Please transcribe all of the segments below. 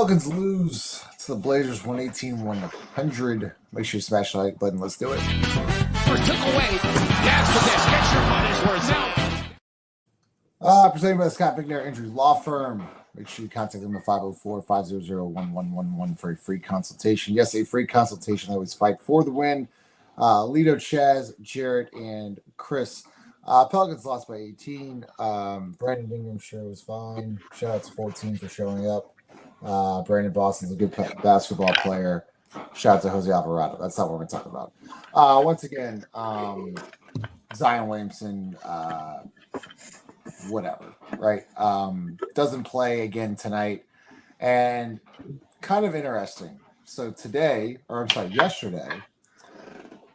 Pelicans lose to the Blazers 118-100. Make sure you smash the like button. Let's do it. Took away. After this, get your money's worth now. Presented by the Scott Vicknair Injury Law Firm. Make sure you contact them at 504-500-1111 for a free consultation. Yes, a free consultation. I always fight for the win. Lito, Chaz, Jarrett, and Chris. Pelicans lost by 18. Brandon Ingram sure was fine. Shout out to 14 for showing up. Brandon Boston's a good basketball player. Shout out to Jose Alvarado. That's not what we're talking about. Once again, Zion Williamson, whatever, right? Doesn't play again tonight. And kind of interesting. So yesterday,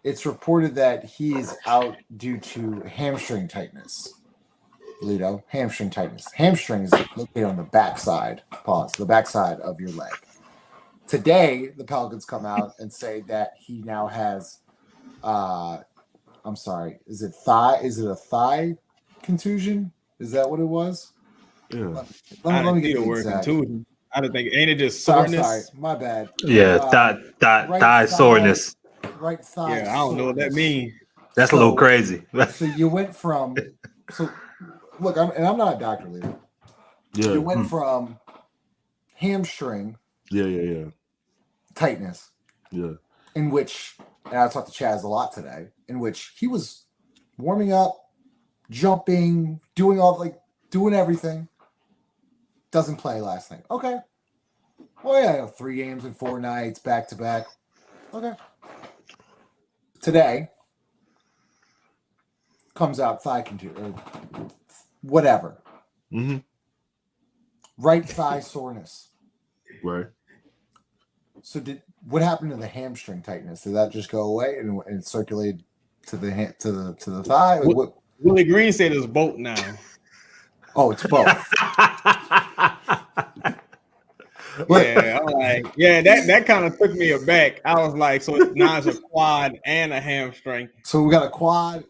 it's reported that he is out due to hamstring tightness. Lito, hamstring tightness. Hamstring is located on the backside. Pause. The backside of your leg. Today, the Pelicans come out and say that he now has. I'm sorry. Is it thigh? Is it a thigh contusion? Is that what it was? Yeah. Let me get the word exact. contusion. I don't think. Ain't it just I'm soreness? sorry. My bad. Yeah. Thigh soreness. Right thigh. Yeah, I don't know what that means. That's a little crazy. So you went from. Look, I'm not a doctor, Leo. Yeah. You went from hamstring. Yeah. Tightness. Yeah. In which, and I talked to Chaz a lot today, in which he was warming up, jumping, doing everything. Doesn't play last night. Okay. Well, yeah, 3 games in 4 nights, back to back. Okay. Today comes out thigh contusion, whatever. Mm-hmm. Right thigh soreness. Right. So what happened to the hamstring tightness? Did that just go away and circulate to the thigh? What? Willie Green said it's both now. Oh, it's both. Yeah, I'm like, that kind of took me aback. I was like, so now it's a quad and a hamstring. So we got a quad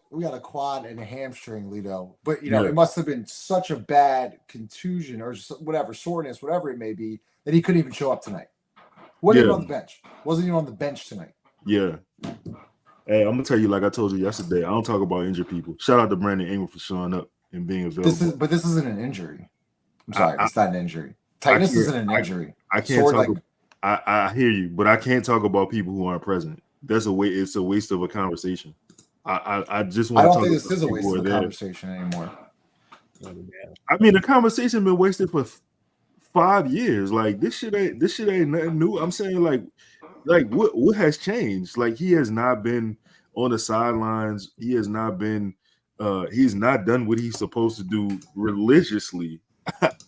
and a hamstring, Lito. But it must have been such a bad contusion or whatever, soreness, whatever it may be, that he couldn't even show up tonight. Wasn't even on the bench. Wasn't even on the bench tonight. Yeah. Hey, I'm gonna tell you, like I told you yesterday, I don't talk about injured people. Shout out to Brandon Ingram for showing up and being available. This isn't an injury. I'm sorry, it's not an injury. Tightness isn't an injury. I can't talk. I hear you, but I can't talk about people who aren't present. That's a way. It's a waste of a conversation. I just want. I don't think this is a waste of a conversation anymore. I mean, the conversation been wasted for 5 years. Like this shit ain't nothing new. I'm saying like what has changed? Like he has not been on the sidelines. He has not been. He's not done what he's supposed to do religiously.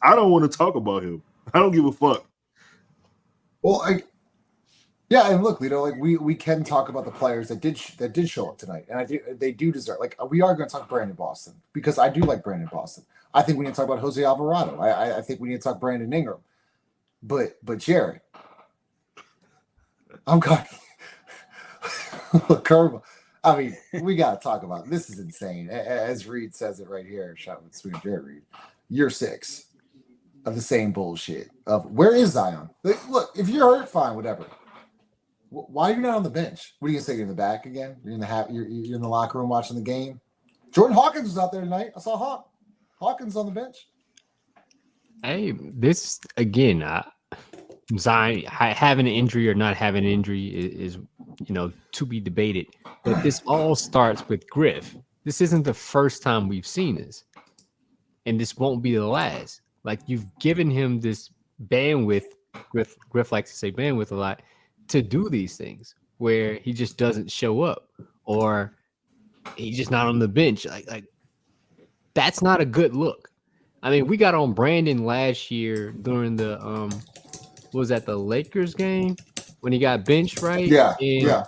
I don't want to talk about him. I don't give a fuck. Well, and look, we can talk about the players that did show up tonight, and they do deserve. Like we are going to talk Brandon Boston because I do like Brandon Boston. I think we need to talk about Jose Alvarado. I think we need to talk Brandon Ingram, but Jerry, I'm going curve. I mean, we got to talk about it. This is insane. As Reed says it right here, shout out to Sweet Jerry Reed. Year 6 of the same bullshit. Of where is Zion? Look, if you're hurt, fine, whatever. Why are you not on the bench? What are you gonna say? You're in the back again? You're in the locker room watching the game. Jordan Hawkins was out there tonight. I saw Hawkins on the bench. Hey, this again. Zion having an injury or not having an injury is to be debated. But this all starts with Griff. This isn't the first time we've seen this. And this won't be the last. Like you've given him this bandwidth, Griff likes to say bandwidth a lot, to do these things where he just doesn't show up or he's just not on the bench. Like that's not a good look. I mean, we got on Brandon last year during the the Lakers game when he got benched, right? Yeah.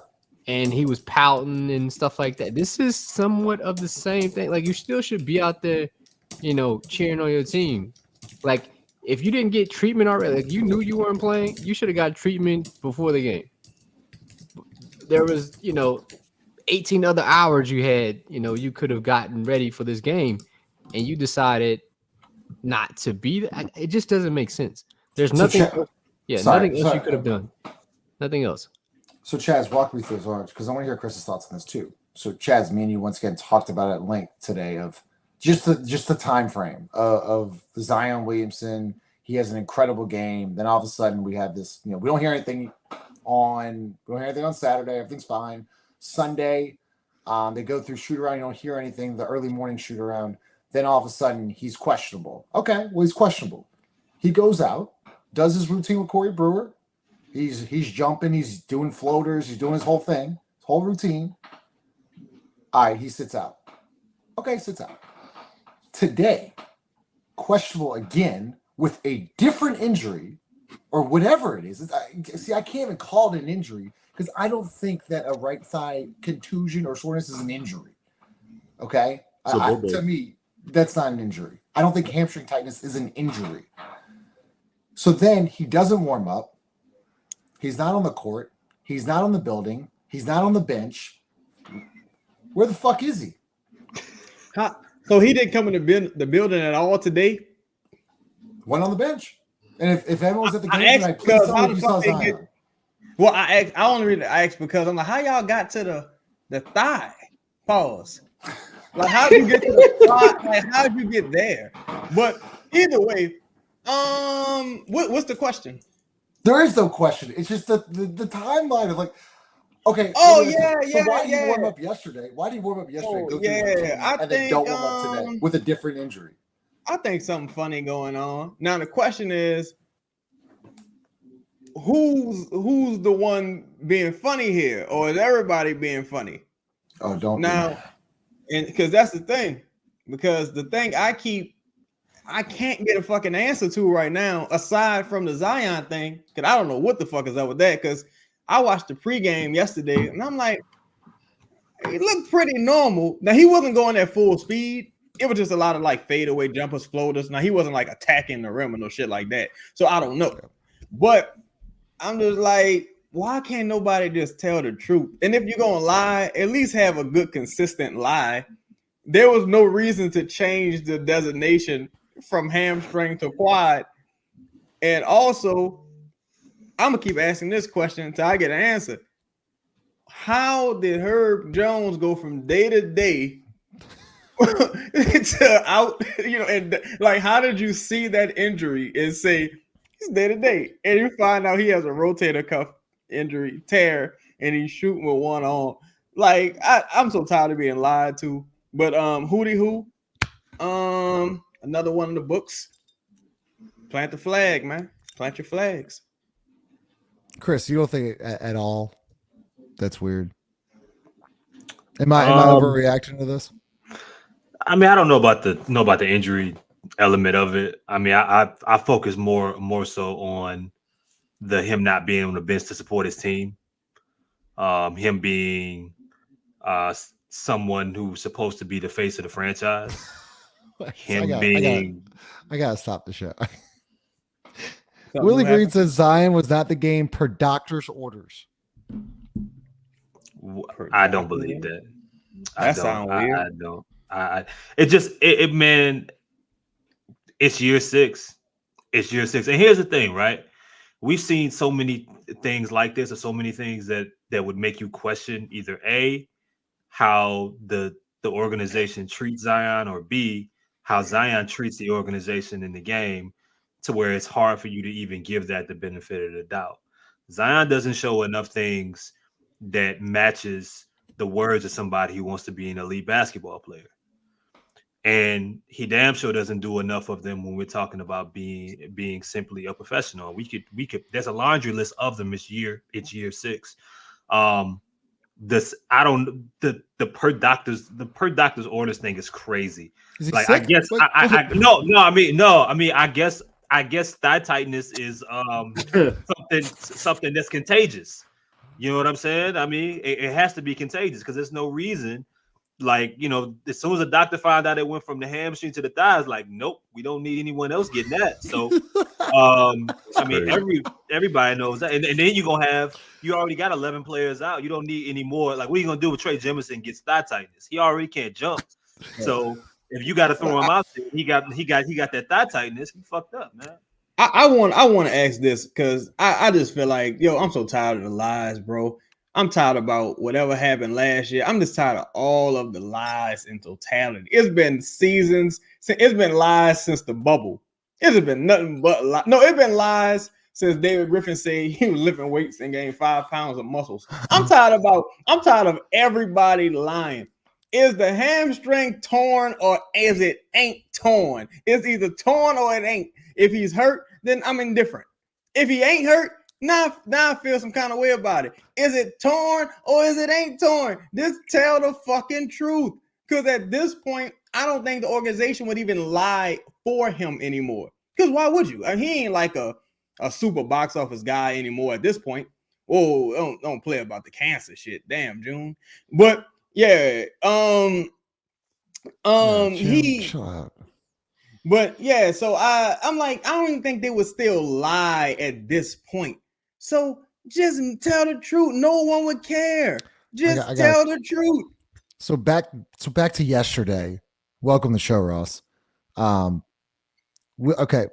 And he was pouting and stuff like that. This is somewhat of the same thing. Like you still should be out there, cheering on your team. Like if you didn't get treatment already, like you knew you weren't playing, you should have got treatment before the game. There was, 18 other hours you had, you could have gotten ready for this game, and you decided not to be there. It just doesn't make sense. There's nothing. Yeah, Sorry, nothing else you could have done. Nothing else. So Chaz, walk me through this because I want to hear Chris's thoughts on this too. So Chaz, me and you once again talked about it at length today of just the time frame of Zion Williamson. He has an incredible game. Then all of a sudden we have this. We don't hear anything on Saturday. Everything's fine. Sunday, they go through shoot around. You don't hear anything. The early morning shoot around. Then all of a sudden he's questionable. Okay, well he's questionable. He goes out, does his routine with Corey Brewer. He's jumping, he's doing floaters, he's doing his whole thing, his whole routine. All right, he sits out. Okay, sits out. Today, questionable again with a different injury or whatever it is. I can't even call it an injury because I don't think that a right thigh contusion or soreness is an injury. Okay? To me, that's not an injury. I don't think hamstring tightness is an injury. So then he doesn't warm up. He's not on the court. He's not on the building. He's not on the bench. Where the fuck is he? So he didn't come in the building at all today? Went on the bench. And if everyone was at the game tonight, please tell me if you saw Zion. Well, I only really asked because I'm like, how y'all got to the thigh? Pause. Like, how did you get to the thigh? Like, how did you get there? But either way, what's the question? There is no question. It's just the timeline of like, okay. Oh so yeah. Why did you warm up yesterday? Why did you warm up yesterday? And then don't warm up today with a different injury. I think something funny going on. Now the question is, who's the one being funny here, or is everybody being funny? Oh, don't now, and because that's the thing. Because the thing I can't get a fucking answer to right now, aside from the Zion thing, because I don't know what the fuck is up with that. Because I watched the pregame yesterday, and I'm like, he looked pretty normal. Now he wasn't going at full speed. It was just a lot of like fadeaway jumpers, floaters. Now he wasn't like attacking the rim or no shit like that. So I don't know. But I'm just like, why can't nobody just tell the truth? And if you're gonna lie, at least have a good, consistent lie. There was no reason to change the designation from hamstring to quad. And also, I'm gonna keep asking this question until I get an answer. How did Herb Jones go from day to day to out, and like, how did you see that injury and say he's day to day, and you find out he has a rotator cuff injury tear and he's shooting with one on? Like, I'm so tired of being lied to. But another one in the books. Plant the flag, man. Plant your flags. Chris, you don't think at all that's weird? Am I overreacting to this? I mean, I don't know about the injury element of it. I mean, I focus more so on him not being on the bench to support his team. Him being someone who's supposed to be the face of the franchise. I gotta stop the show. Willie Green says Zion was not the game per doctor's orders. I don't believe that. That sounds weird. I don't. Man, it's year 6. It's year 6. And here's the thing, right? We've seen so many things like this, or so many things that would make you question either A, how the organization treats Zion, or B, how Zion treats the organization in the game, to where it's hard for you to even give that the benefit of the doubt. Zion doesn't show enough things that matches the words of somebody who wants to be an elite basketball player. And he damn sure doesn't do enough of them when we're talking about being simply a professional. We could there's a laundry list of them. It's year 6. The per doctor's orders thing is crazy. Is he like sick? I guess thigh tightness is something that's contagious. You know what I'm saying? I mean, it has to be contagious because there's no reason. Like, as soon as a doctor found out it went from the hamstring to the thighs, like, nope, we don't need anyone else getting that. So, I mean, everybody knows that. And then you already got 11 players out. You don't need any more. Like, what are you gonna do with Trey Jemison gets thigh tightness? He already can't jump. So if you got to throw him out there, he got that thigh tightness. He fucked up, man. I want to ask this because I just feel like, yo, I'm so tired of the lies, bro. I'm tired about whatever happened last year. I'm just tired of all of the lies in totality. It's been seasons. It's been lies since the bubble. It's been nothing but lies. No, it's been lies since David Griffin said he was lifting weights and gained 5 pounds of muscles. I'm tired of everybody lying. Is the hamstring torn or is it ain't torn? It's either torn or it ain't. If he's hurt, then I'm indifferent. If he ain't hurt, now I feel some kind of way about it. Is it torn or is it ain't torn? Just tell the fucking truth. Because at this point, I don't think the organization would even lie for him anymore. Because why would you? I mean, he ain't like a super box office guy anymore at this point. Oh, don't play about the cancer shit. Damn, June. But yeah, he chill out. But yeah, so I'm like, I don't even think they would still lie at this point. So just tell the truth. No one would care. Just tell the truth. So back to yesterday. Welcome to the show, Ross. Okay.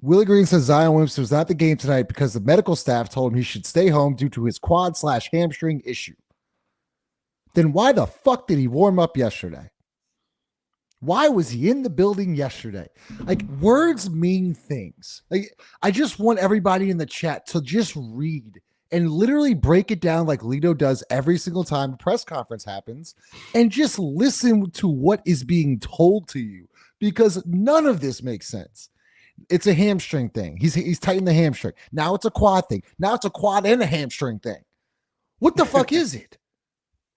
Willie Green says Zion Williamson was not the game tonight because the medical staff told him he should stay home due to his quad/hamstring issue. Then why the fuck did he warm up yesterday? Why was he in the building yesterday? Like, words mean things. Like, I just want everybody in the chat to just read and literally break it down like Lito does every single time a press conference happens and just listen to what is being told to you, because none of this makes sense. It's a hamstring thing. He's tightened the hamstring. Now it's a quad thing. Now it's a quad and a hamstring thing. What the fuck is it?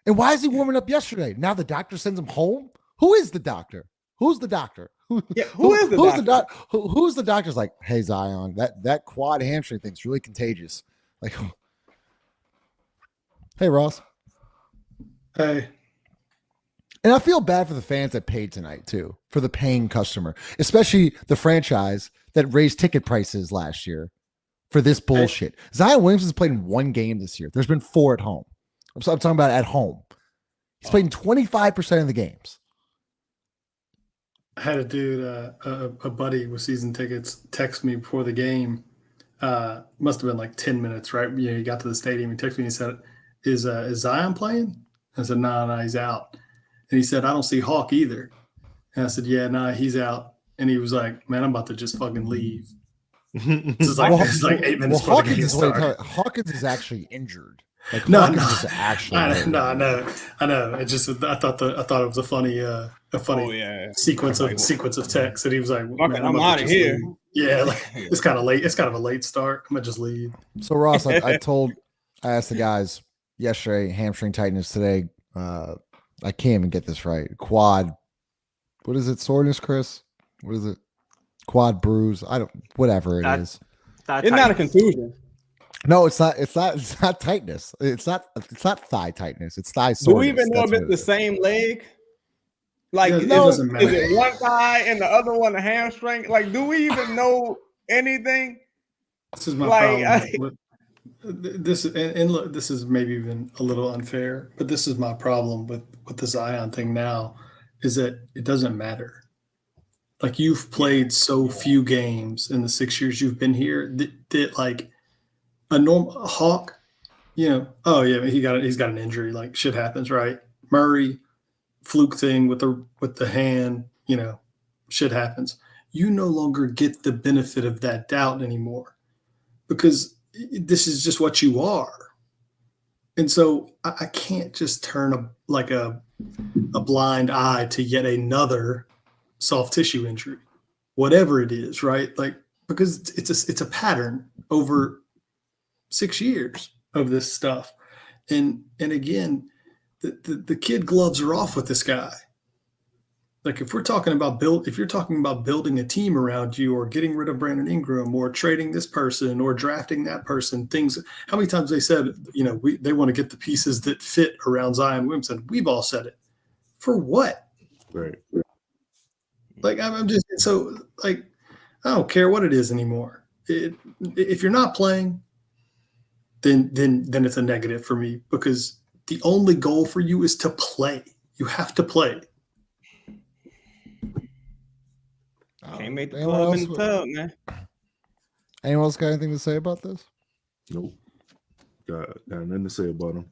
And why is he warming up yesterday? Now the doctor sends him home? Who is the doctor? Who's the doctor? Who is the doctor? Who's the doctor's like, hey, Zion, that quad hamstring thing's really contagious. Like, hey, Ross. Hey. And I feel bad for the fans that paid tonight, too, for the paying customer, especially the franchise that raised ticket prices last year for this bullshit. Hey. Zion Williamson's played in 1 game this year. There's been 4 at home. I'm talking about at home. He's played in 25% of the games. I had a dude, a buddy with season tickets, text me before the game. Must have been like 10 minutes, right? You know, he got to the stadium. He texted me and he said, "Is Zion playing?" I said, "No, he's out." And he said, "I don't see Hawk either." And I said, "Yeah, no, he's out." And he was like, "Man, I'm about to just fucking leave." It's like 8 minutes. Well, Hawkins is actually injured. Like, no, is actually I know. It just, I thought it was a funny sequence of text. And he was like, "Man, I'm out of here." Leave. Yeah, like, it's kind of late. It's kind of a late start. I'm gonna just leave. So Ross, I asked the guys yesterday, hamstring tightness today. I can't even get this right. Quad. What is it? Soreness, Chris? What is it? Quad bruise. Whatever it is. It's not a contusion. No, it's not. It's not tightness. It's not thigh tightness. It's thigh soreness. Do we even know if it's the same leg? Like, it doesn't matter. Is it one thigh and the other one a hamstring? Like, do we even know anything? This is my problem. Look, this is maybe even a little unfair, but this is my problem with the Zion thing now, is that it doesn't matter. Like, you've played so few games in the 6 years you've been here that like a normal Hawk, you know, oh yeah, he's got an injury, like shit happens, right? Murray, fluke thing with the hand, you know, shit happens. You no longer get the benefit of that doubt anymore, because this is just what you are. And so I can't just turn a blind eye to yet another soft tissue injury, whatever it is, right? Like, because it's a pattern over 6 years of this stuff. And again, the kid gloves are off with this guy. Like, if you're talking about building a team around you, or getting rid of Brandon Ingram, or trading this person, or drafting that person, how many times they said, you know, they want to get the pieces that fit around Zion Williamson. We've all said it. For what? Right. Like, I'm just, so, like, I don't care what it is anymore. If you're not playing, then it's a negative for me, because the only goal for you is to play. You have to play. Can't make the club in the tub, man. Anyone else got anything to say about this? Nope. Got nothing to say about him.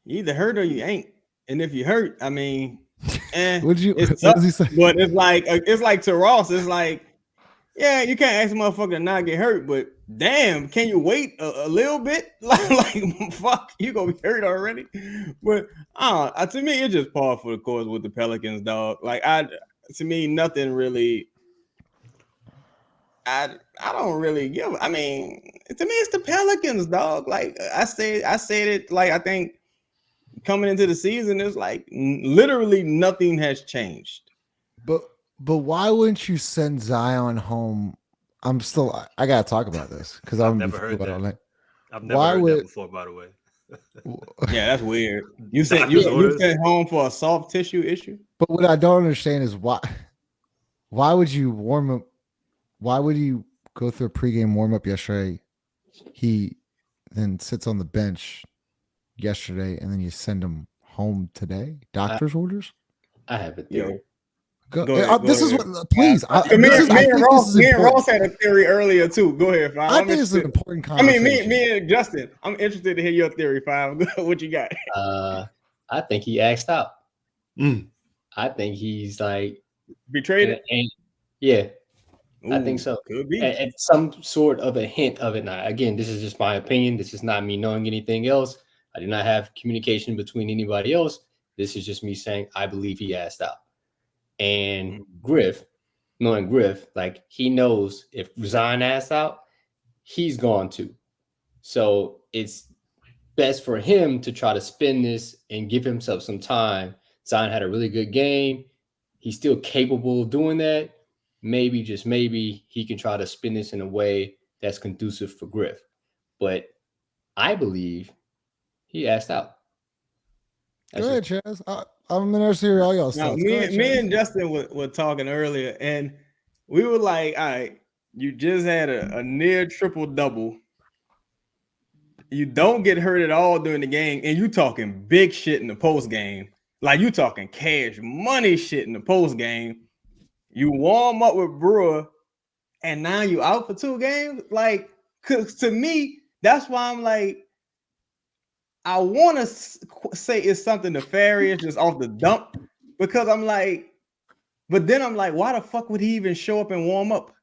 You either hurt or you ain't. And if you hurt, I mean, What does he say? But it's like to Ross, it's like, yeah, you can't ask a motherfucker to not get hurt, but damn, can you wait a little bit? like fuck, you gonna be hurt already. But to me, it's just par for the course with the Pelicans, dog. Like to me, nothing really. I don't really give. I mean, to me, it's the Pelicans, dog. Like I said it. Like I think coming into the season, it's like literally nothing has changed. But why wouldn't you send Zion home? I gotta talk about this because I've never heard that. I've never Why heard would- that before, by the way. Yeah, that's weird. You sent home for a soft tissue issue. But what I don't understand is why would you warm up? Why would you go through a pregame warm up yesterday? He then sits on the bench yesterday, and then you send him home today. Doctor's orders. I have a theory. Go ahead, this is ahead. what. Please, Me and Ross had a theory earlier too. Go ahead, Five. I think it's an important conversation. me and Justin. I'm interested to hear your theory, Five. What you got? I think he asked out. I think he's like betrayed. Yeah, Ooh, I think so. Could be. And some sort of a hint of it. Now, again, this is just my opinion. This is not me knowing anything else. I did not have communication between anybody else. This is just me saying I believe he asked out. And Griff, knowing Griff, like he knows if Zion asks out, he's gone too. So it's best for him to try to spin this and give himself some time. Zion had a really good game. He's still capable of doing that. Maybe, just maybe, he can try to spin this in a way that's conducive for Griff. But I believe he asked out. Go ahead, Chaz. I'm interested to hear all y'all Now, thoughts. me and Justin were talking earlier, and we were like, all right, you just had a near triple double. You don't get hurt at all during the game, and you talking big shit in the post game. Like you talking cash money shit in the post game. You warm up with Brewer, and now you out for 2 games. Like, cause to me, that's why I'm like, I want to say it's something nefarious just off the dump, because I'm like, but then I'm like, why the fuck would he even show up and warm up?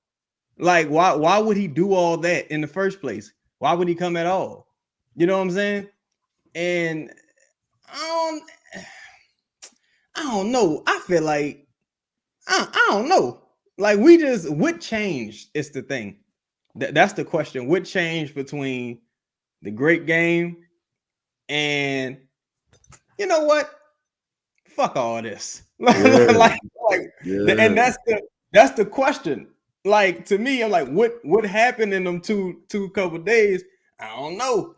Like, why would he do all that in the first place? Why would he come at all? You know what I'm saying? And I don't know. I feel like I don't know. Like what changed is the thing. That's the question. What changed between the great game and you know what? Fuck all this. And that's the question. Like to me, I'm like, what happened in them two couple days? I don't know.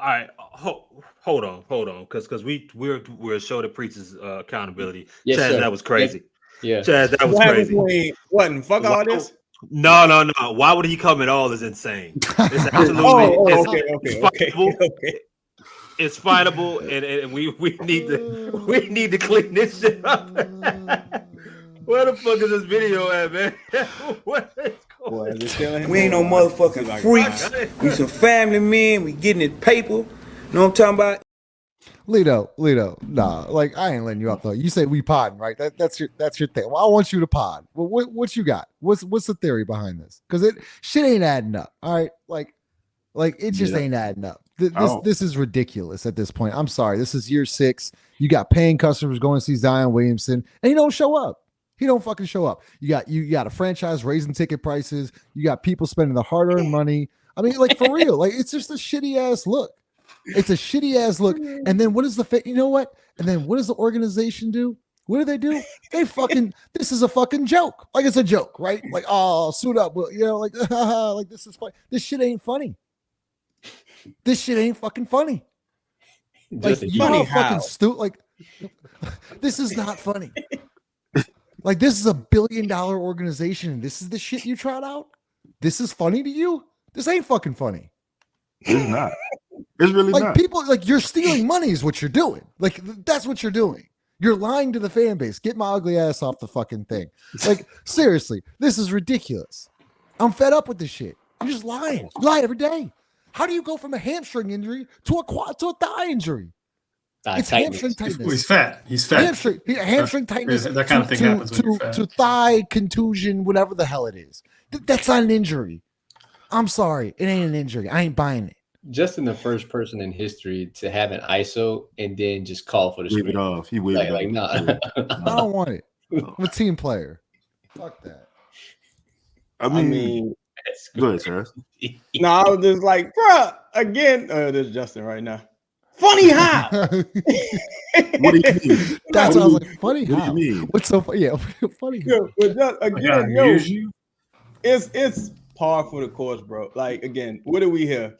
All right, hold on, because we're a show that preaches accountability. Yes, Chaz, sir. that was crazy. Yeah, Chaz, that was What crazy. happened between fuck all this? No. Why would he come at all? Is insane. It's absolutely fightable. Okay. It's fightable, and we need to clean this shit up. Where the fuck is this video at, man? What is going on? We ain't no motherfucking freaks. We some family men. We getting it paper. Know what I'm talking about? Lito, nah, like I ain't letting you up though. You say we podding, right? That's your thing. Well, I want you to pod. Well, what you got? What's the theory behind this? Because shit ain't adding up. All right, like it just ain't adding up. This is ridiculous at this point. I'm sorry. This is year 6. You got paying customers going to see Zion Williamson, and he don't show up. He don't fucking show up. You got a franchise raising ticket prices. You got people spending the hard-earned money. I mean, like for real. Like it's just a shitty ass look. It's a shitty ass look. And then what is you know what? And then what does the organization do? What do? They fucking this is a fucking joke. Like it's a joke, right? Like, oh, suit up. Well, you know, like like this is funny. This shit ain't funny. This shit ain't fucking funny. Like you know how fucking stupid. Like this is not funny. Like this is a $1 billion organization, and this is the shit you trot out. This is funny to you. This ain't fucking funny. It's not. It's really like not. People like you're stealing money is what you're doing. Like that's what you're doing. You're lying to the fan base. Get my ugly ass off the fucking thing. Like, seriously, this is ridiculous. I'm fed up with this shit. You're just lying. You lie every day. How do you go from a hamstring injury to a thigh injury? It's hamstring tightness. He's fat. He's fat. Hamstring tightness. That kind of thing happens when you're fat. To thigh contusion, whatever the hell it is. That's not an injury. I'm sorry. It ain't an injury. I ain't buying it. Justin, the first person in history to have an ISO and then just call for the Wave screen. it off. He waved it Like, off. I don't want it. I'm a team player. Fuck that. I mean go ahead, sir. No, I was just like, bruh, again. This is Justin right now. Funny how? What do you mean? That's what I was like. Funny What how? do you mean? What's so funny? Yeah, funny. How? But just, again, yo, Use you. it's par for the course, bro. Like, again, what do we hear?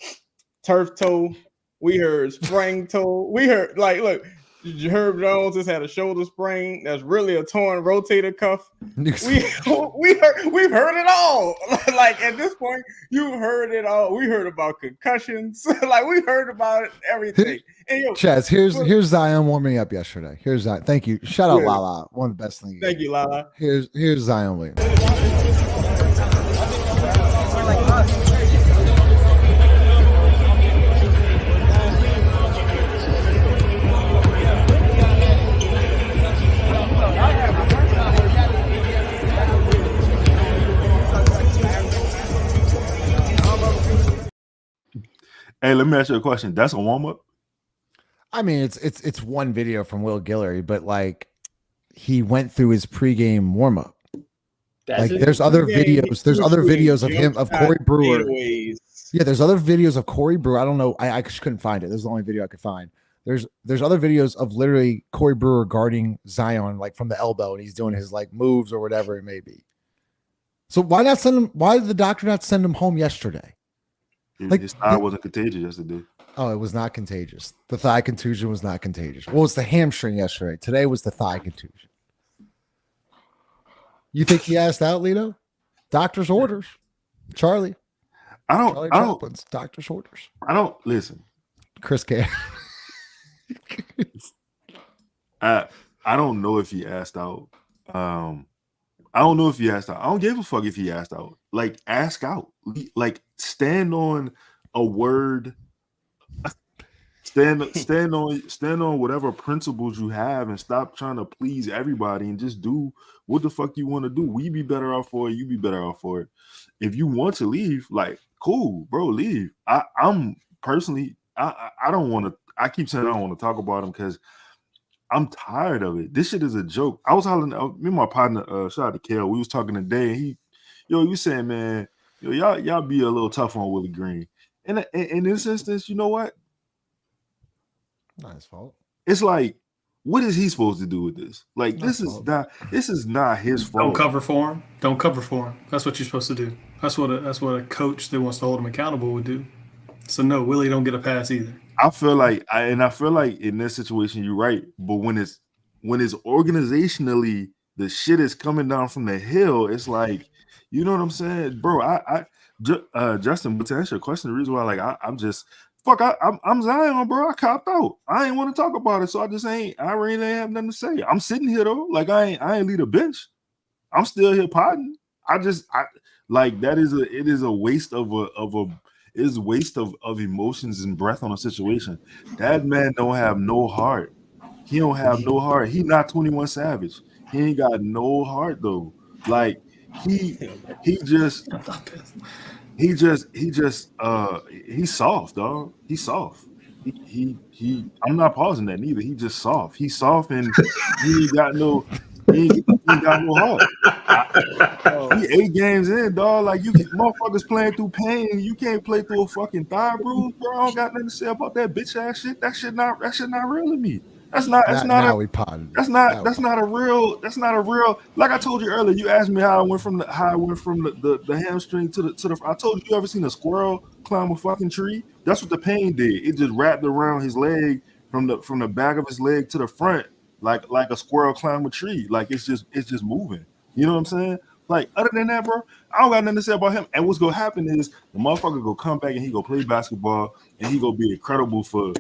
Turf toe. We heard spring toe. We heard, like, look, Herb Jones just had a shoulder sprain. That's really a torn rotator cuff. We've heard it all. Like, at this point, you heard it all. We heard about concussions. Like, we heard about everything. And yo, Chaz, here's Zion warming up yesterday. Here's Zion. Thank you. Shout out Lala. One of the best things. Thank you, Lala. Here's Zion Williams. Hey, let me ask you a question. That's a warm-up? I mean, it's one video from Will Guillory, but like he went through his pregame warm-up. Like there's other videos. There's other videos of him, of Corey Brewer. Yeah, there's other videos of Corey Brewer. I don't know. I just couldn't find it. This is the only video I could find. There's other videos of literally Corey Brewer guarding Zion like from the elbow, and he's doing his like moves or whatever it may be. So why not send him? Why did the doctor not send him home yesterday? Like his thigh wasn't contagious yesterday. Oh, it was not contagious. The thigh contusion was not contagious. Well, it's the hamstring yesterday. Today was the thigh contusion. You think he asked out, Lito? Doctor's orders. Charlie. Doctor's orders. I don't listen. Chris K. I don't know if he asked out. I don't know if he asked out. I don't give a fuck if he asked out. Like, ask out. Like, stand on a word. Stand on whatever principles you have and stop trying to please everybody and just do what the fuck you want to do. We be better off for it. You be better off for it. If you want to leave, like, cool, bro, leave. I'm personally, I don't want to. I keep saying I don't want to talk about him because I'm tired of it. This shit is a joke. I was hollering. Me and my partner, shout out to Kale. We was talking today, and he was saying, man, y'all be a little tough on Willie Green. And in this instance, you know what? Not his fault. It's like, what is he supposed to do with this? Like, this is not his fault. Don't cover for him. Don't cover for him. That's what you're supposed to do. That's what a coach that wants to hold him accountable would do. So no, Willie don't get a pass either. I feel like in this situation you're right, but when it's organizationally the shit is coming down from the hill, it's like, you know what I'm saying, bro? Justin, but to answer your question, the reason why I'm Zion, bro. I copped out. I ain't want to talk about it, so I really ain't have nothing to say. I'm sitting here though, like I ain't leave a bench. I'm still here potting. It is a waste of emotions and breath on a situation. That man don't have no heart. He don't have no heart. He not 21 Savage. He ain't got no heart though. Like he's soft, dog. He's soft. I'm not pausing that neither. He just soft. He's soft and he ain't got no heart. He 8 games in, dog. Like you motherfuckers playing through pain. You can't play through a fucking thigh bruise, bro. I don't got nothing to say about that bitch ass shit. That shit not real to me. That's not a real. Like I told you earlier, you asked me how I went from the hamstring to the. I told you ever seen a squirrel climb a fucking tree? That's what the pain did. It just wrapped around his leg from the back of his leg to the front, like a squirrel climb a tree. Like it's just moving. You know what I'm saying? Like other than that, bro, I don't got nothing to say about him. And what's gonna happen is the motherfucker go come back and he go play basketball and he go be incredible for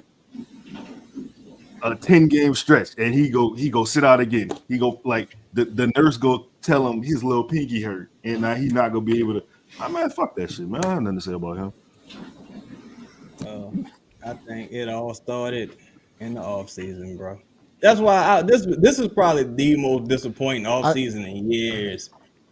a 10-game stretch, and he go sit out again. He go like the nurse go tell him his little pinky hurt, and now he's not gonna be able to. Man, fuck that shit, man. I have nothing to say about him. I think it all started in the offseason, bro. That's why this is probably the most disappointing offseason in years,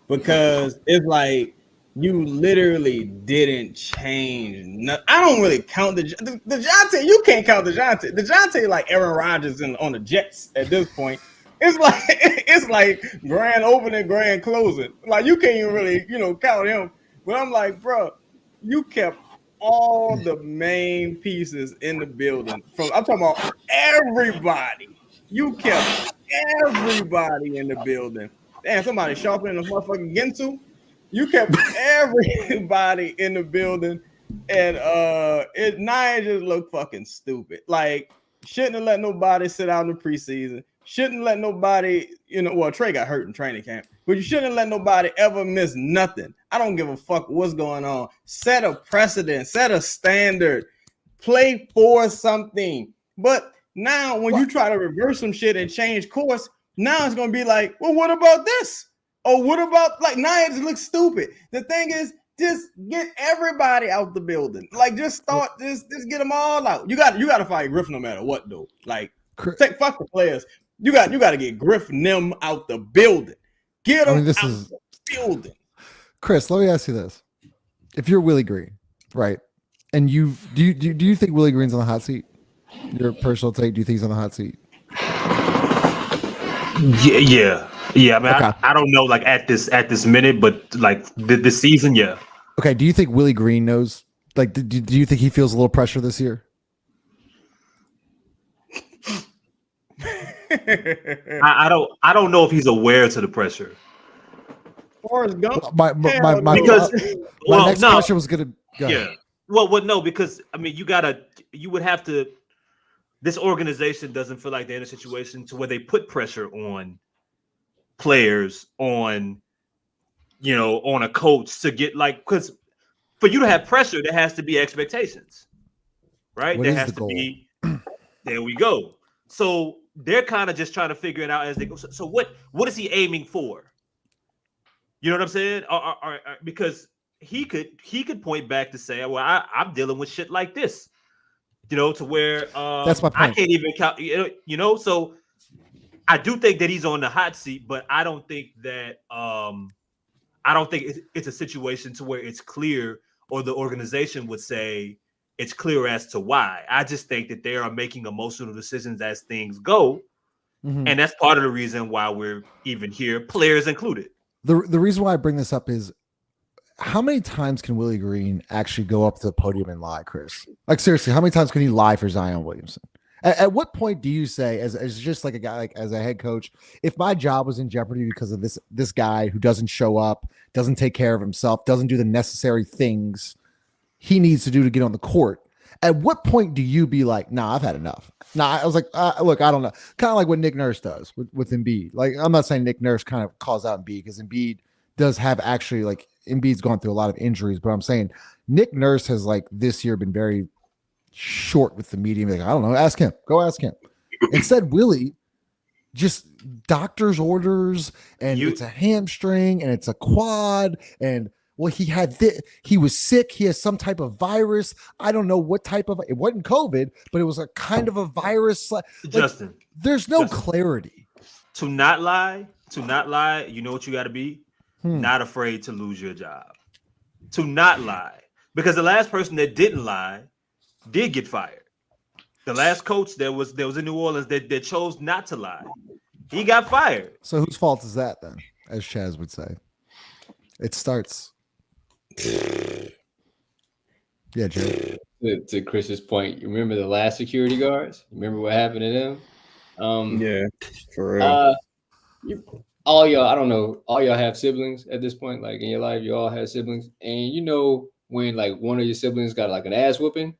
because it's like you literally didn't change. I don't really count the DeJounte. You can't count DeJounte. DeJounte like Aaron Rodgers on the Jets at this point. It's like grand opening, grand closing. Like you can't even really count him. But I'm like, bro, you kept all the main pieces in the building. I'm talking about everybody. You kept everybody in the building. Damn, somebody sharpening the motherfucking Ginsu. You kept everybody in the building, and Nia just looked fucking stupid. Like, shouldn't have let nobody sit out in the preseason. Shouldn't let nobody, well, Trey got hurt in training camp, but you shouldn't let nobody ever miss nothing. I don't give a fuck what's going on. Set a precedent, set a standard, play for something. But now when you try to reverse some shit and change course, now it's going to be like, well, what about this? Or what about, like, Nia just looks stupid. The thing is, just get everybody out the building. Like, just get them all out. You got to fight Griff no matter what, though. Like, fuck the players. You got to get Griff and them out the building. Get them out the building. Chris, let me ask you this: if you're Willie Green, right, and do you think Willie Green's on the hot seat? Your personal take? Do you think he's on the hot seat? Yeah. I mean, okay. I don't know, like at this minute, but like this season, yeah. Okay. Do you think Willie Green knows? Like, do you think he feels a little pressure this year? I don't know if he's aware to the pressure. Forrest Gump. My next question was gonna go. Yeah. Well, no, because I mean, you would have to. This organization doesn't feel like they're in a situation to where they put pressure on players, on a coach to get because for you to have pressure, there has to be expectations, right? There has to be. There we go. So they're kind of just trying to figure it out as they go. So what is he aiming for? You know what I'm saying? Because he could point back to say, well, I'm dealing with shit like this, to where that's my point. I can't even count, So I do think that he's on the hot seat, but I don't think that it's a situation to where it's clear, or the organization would say it's clear as to why. I just think that they are making emotional decisions as things go, and that's part of the reason why we're even here, players included. The reason why I bring this up is, how many times can Willie Green actually go up to the podium and lie, Chris? Like, seriously, how many times can he lie for Zion Williamson? At what point do you say, as just like a guy, like as a head coach, if my job was in jeopardy because of this guy who doesn't show up, doesn't take care of himself, doesn't do the necessary things he needs to do to get on the court, at what point do you be like, nah, I've had enough? Nah, I was like, look, I don't know. Kind of like what Nick Nurse does with Embiid. Like, I'm not saying Nick Nurse kind of calls out Embiid, because Embiid does have actually, like, Embiid's gone through a lot of injuries, but I'm saying Nick Nurse has, like, this year been very short with the media. Like, I don't know, ask him. Go ask him. Instead, Willie just doctor's orders, and it's a hamstring, and it's a quad, and well, he was sick. He has some type of virus. I don't know what type of. It wasn't COVID, but it was a kind of a virus. Justin, there's no clarity. To not lie. You know what you got to be? Not afraid to lose your job. To not lie, because the last person that didn't lie did get fired. The last coach that was in New Orleans that chose not to lie, he got fired. So whose fault is that then, as Chaz would say? It starts. Yeah, Jay. To Chris's point, you remember the last security guards? Remember what happened to them? Yeah, for real. All y'all, I don't know, all y'all have siblings at this point, like in your life, you all have siblings, and when like one of your siblings got like an ass whooping,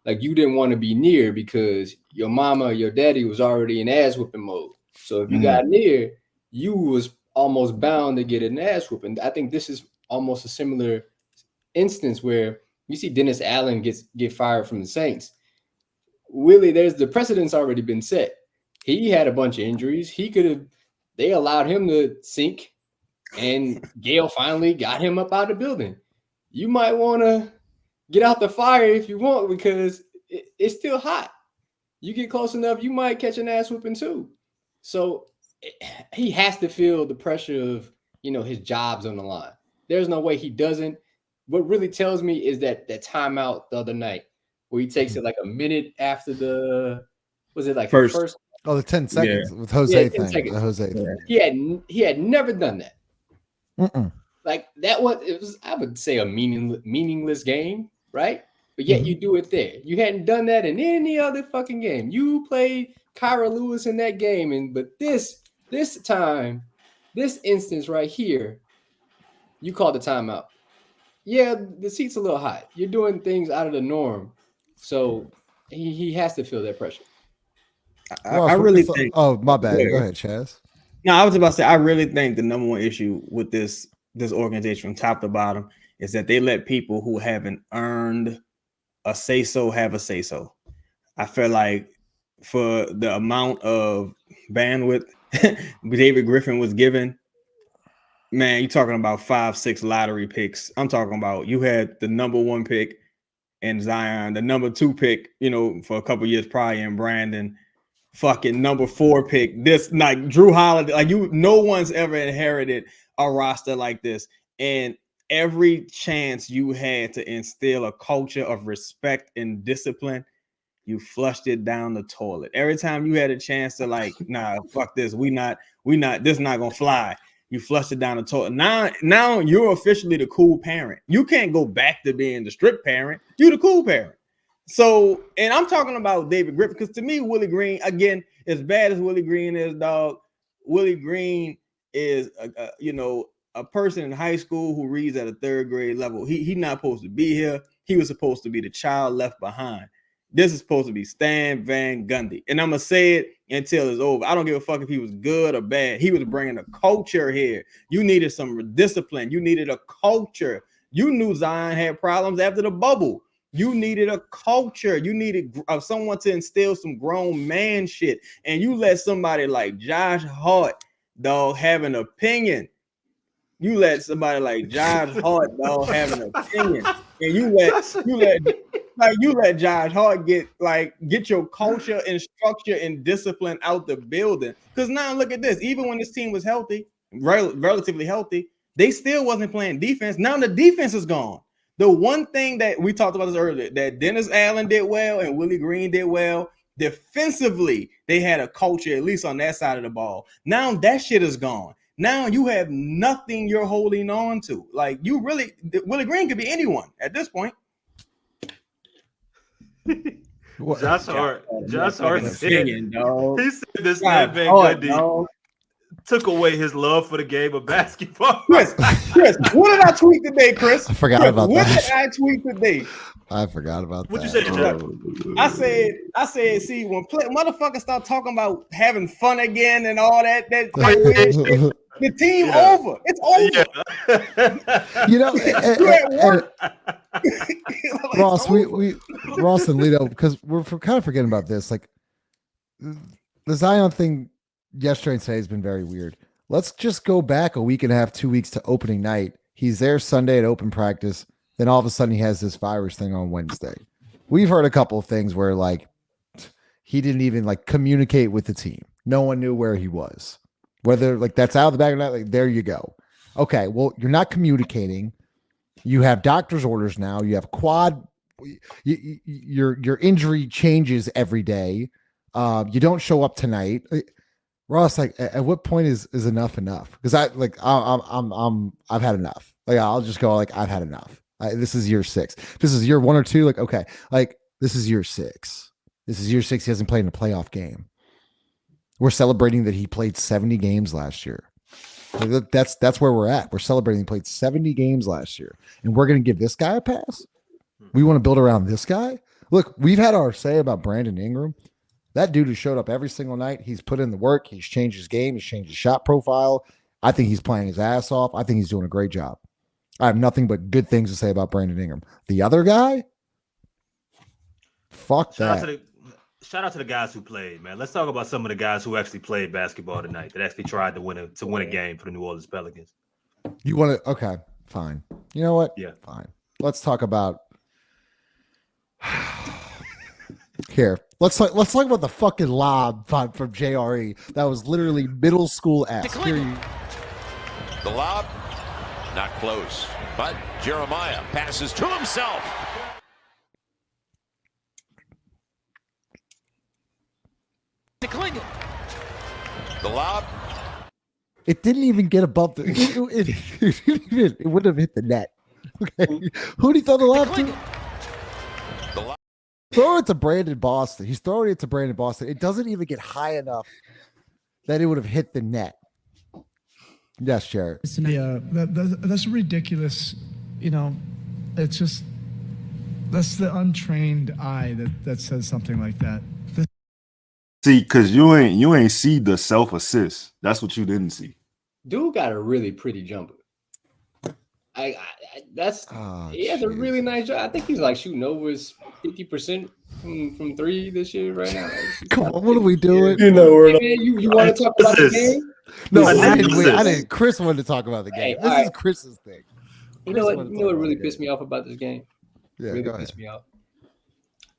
like you didn't want to be near because your mama or your daddy was already in ass whooping mode. So if you got near, you was almost bound to get an ass whooping. I think this is almost a similar instance where you see Dennis Allen get fired from the Saints. Willie, there's the precedent's already been set. he had a bunch of injuries. They allowed him to sink, and Gale finally got him up out of the building. You might want to get out the fire if you want, because it's still hot. You get close enough, you might catch an ass whooping too. So he has to feel the pressure of, his job's on the line. There's no way he doesn't. What really tells me is that timeout the other night where he takes it like a minute after the first? Oh, the 10 seconds with Jose thing. The Jose thing. He had never done that. Mm-mm. Like it was, I would say, a meaningless game, right? But yet you do it there. You hadn't done that in any other fucking game. You played Kyra Lewis in that game, but this time, this instance right here, you called the timeout. Yeah, the seat's a little hot. You're doing things out of the norm, so he has to feel that pressure. I really think. Oh, my bad. Go ahead, Chaz. No, I was about to say, I really think the number one issue with this organization from top to bottom is that they let people who haven't earned a say-so have a say-so. I feel like for the amount of bandwidth David Griffin was given, man, you're talking about 5-6 lottery picks. I'm talking about you had the number 1 pick in Zion, the number 2 pick, for a couple years prior in Brandon, fucking number 4 pick. This like Drew Holiday, no one's ever inherited a roster like this. And every chance you had to instill a culture of respect and discipline, you flushed it down the toilet. Every time you had a chance to nah, fuck this. This is not gonna fly. You flushed it down the toilet. Now you're officially the cool parent. You can't go back to being the strict parent. You're the cool parent. So, and I'm talking about David Griffin, because to me, Willie Green, again, as bad as Willie Green is, dog, Willie Green is a person in high school who reads at a 3rd grade level. He's not supposed to be here. He was supposed to be the child left behind. This is supposed to be Stan Van Gundy. And I'm going to say it until it's over. I don't give a fuck if he was good or bad. He was bringing a culture here. You needed some discipline. You needed a culture. You knew Zion had problems after the bubble. You needed a culture. You needed someone to instill some grown man shit. And you let somebody like Josh Hart, dog, have an opinion. You let somebody like Josh Hart, dog, have an opinion. And you let Josh Hart get your culture and structure and discipline out the building. Because now look at this. Even when this team was healthy, relatively healthy, they still wasn't playing defense. Now the defense is gone. The one thing that we talked about this earlier, that Dennis Allen did well and Willie Green did well, defensively, they had a culture, at least on that side of the ball. Now that shit is gone. Now you have nothing you're holding on to. Willie Green could be anyone at this point. Josh Hart said, dog. He said this man Van Gundy took away his love for the game of basketball. Chris, what did I tweet today, Chris? I forgot about that. What did I tweet today? I forgot about that. What you say, Jack? I said, see, when motherfuckers start talking about having fun again and all that weird shit, the team over. It's over. Ross, Ross and Lito, because we're kind of forgetting about this. Like the Zion thing yesterday and today has been very weird. Let's just go back a week and a half, 2 weeks to opening night. He's there Sunday at open practice. Then all of a sudden he has this virus thing on Wednesday. We've heard a couple of things where he didn't even communicate with the team. No one knew where he was. Whether that's out of the bag or not, there you go. Okay, well, you're not communicating. You have doctor's orders now. You have quad. Your injury changes every day. You don't show up tonight. Ross, at what point is enough? Because I've had enough. I'll just go I've had enough. This is year 6. This is year 1 or 2. Okay, this is year 6. This is year 6. He hasn't played in a playoff game. We're celebrating that he played 70 games last year. That's where we're at. We're celebrating he played 70 games last year, and we're going to give this guy a pass. We want to build around this guy. Look, we've had our say about Brandon Ingram. That dude has showed up every single night. He's put in the work. He's changed his game. He's changed his shot profile. I think he's playing his ass off. I think he's doing a great job. I have nothing but good things to say about Brandon Ingram. The other guy, fuck that. shout out to the guys who played, man. Let's talk about some of the guys who actually played basketball tonight, that actually tried to win a game for the New Orleans Pelicans. You want to? Okay, fine. You know what? Yeah. Fine. Let's talk about here. Let's talk about the fucking lob from JRE. That was literally middle school-esque. The lob, not close, but Jeremiah passes to himself. The lob. It didn't even get above the. It wouldn't have hit the net. Okay, who did he throw the lob to? The lob. Throw it to Brandon Boston. He's throwing it to Brandon Boston. It doesn't even get high enough that it would have hit the net. Yes, Jared. Yeah, that's ridiculous. You know, it's just that's the untrained eye that says something like that. See, because you ain't see the self assist. That's what you didn't see. Dude got a really pretty jumper. He has a really nice job. I think he's like shooting over his 50% from three this year right now. Come on, what are we doing? You know, you want to talk about the game? No, I didn't. Chris wanted to talk about the game. This is Chris's thing. You know what really pissed me off about this game? Yeah, really pissed me off.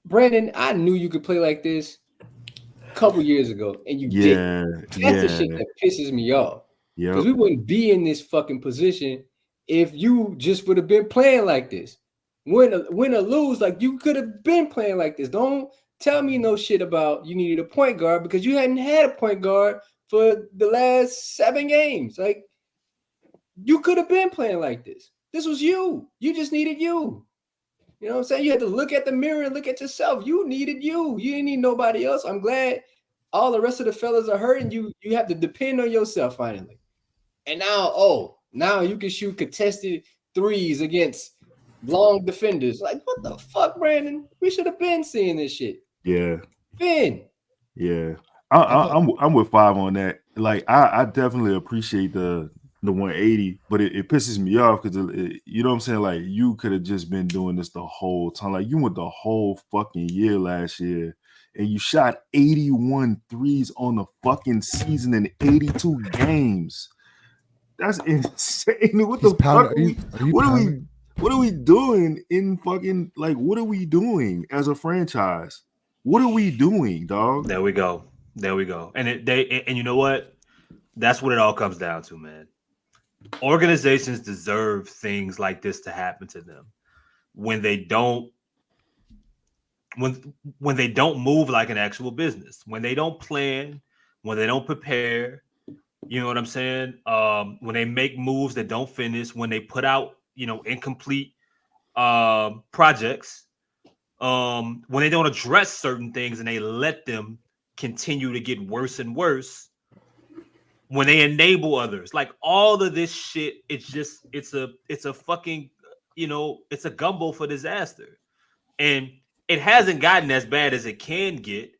Brandon, I knew you could play like this a couple years ago, and you didn't. That's the shit that pisses me off. Yeah, because we wouldn't be in this fucking position if you just would have been playing like this. Win or lose, like you could have been playing like this. Don't tell me no shit about you needed a point guard because you hadn't had a point guard for the last 7 games. Like you could have been playing like this. This was you. You just needed you. You know what I'm saying? You had to look at the mirror and look at yourself. You needed you. You didn't need nobody else. I'm glad all the rest of the fellas are hurting. You have to depend on yourself finally. And now you can shoot contested threes against long defenders. Like, what the fuck, Brandon? We should have been seeing this shit. Yeah. Been. Yeah. I'm with 5 on that. Like, I definitely appreciate the 180, but it pisses me off because you know what I'm saying? Like, you could have just been doing this the whole time. Like, you went the whole fucking year last year and you shot 81 threes on the fucking season in 82 games. That's insane. What the fuck? What are we doing in fucking, like, what are we doing as a franchise? What are we doing, dog? There we go. And and you know what? That's what it all comes down to, man. Organizations deserve things like this to happen to them. When they don't move like an actual business, when they don't plan, when they don't prepare, you know what I'm saying? When they make moves that don't finish, when they put out, incomplete projects, when they don't address certain things and they let them continue to get worse and worse, when they enable others, like all of this shit, it's a fucking, it's a gumbo for disaster. And it hasn't gotten as bad as it can get.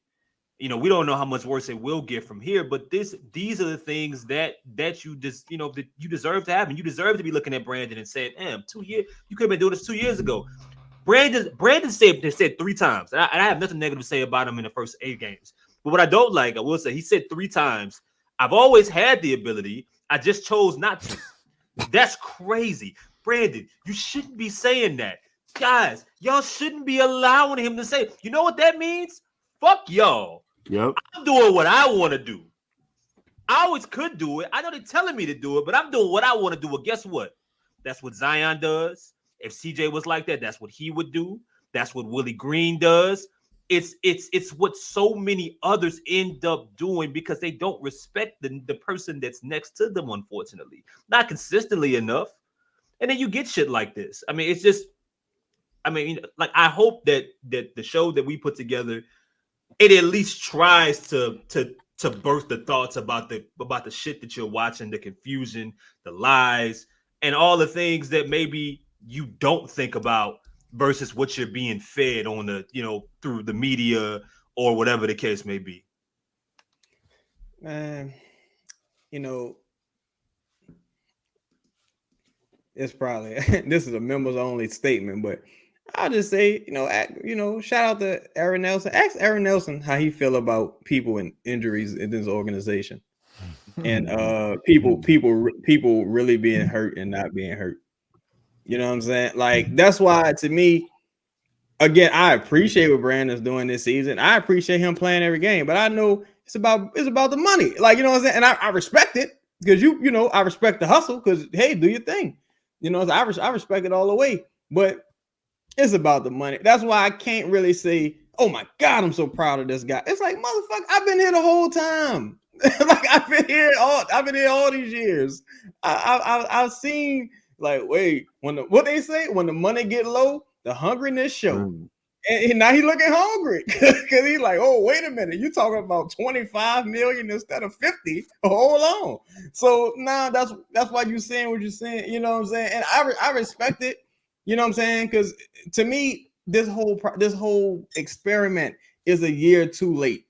We don't know how much worse it will get from here, but these are the things that you just, that you deserve to have. And you deserve to be looking at Brandon and saying, damn, 2 years, you could have been doing this 2 years ago. Brandon said 3 times, and I have nothing negative to say about him in the first 8 games. But what I don't like, I will say, he said 3 times, I've always had the ability, I just chose not to. That's crazy. Brandon, you shouldn't be saying that. Guys, y'all shouldn't be allowing him to say, you know what that means? Fuck y'all. Yep. I'm doing what I want to do. I always could do it. I know they're telling me to do it, but I'm doing what I want to do. Well, guess what? That's what Zion does. If CJ was like that, that's what he would do. That's what Willie Green does. It's what so many others end up doing because they don't respect the person that's next to them, unfortunately. Not consistently enough. And then you get shit like this. I mean, it's just, like, I hope that the show that we put together, it at least tries to birth the thoughts about the shit that you're watching, the confusion, the lies, and all the things that maybe you don't think about versus what you're being fed on the, through the media or whatever the case may be. Man, it's probably, this is a members only statement, but I'll just say, shout out to Aaron Nelson. Ask Aaron Nelson how he feel about people and injuries in this organization, and people really being hurt and not being hurt. You know what I'm saying? Like, that's why, to me, again, I appreciate what Brandon's doing this season. I appreciate him playing every game, but I know it's about the money. Like, you know what I'm saying? And I respect it because I respect the hustle because, hey, do your thing. I respect it all the way, but it's about the money. That's why I can't really say, oh my God, I'm so proud of this guy. It's like, motherfucker, I've been here the whole time. Like, I've been here all these years. I've seen, like, wait, what they say, when the money get low, the hungriness show. And now he looking hungry because he's like, oh, wait a minute, you talking about 25 million instead of 50? Hold on. So now that's why you saying what you're saying. You know what I'm saying? And I respect it. You know what I'm saying? Because to me, this whole experiment is a year too late.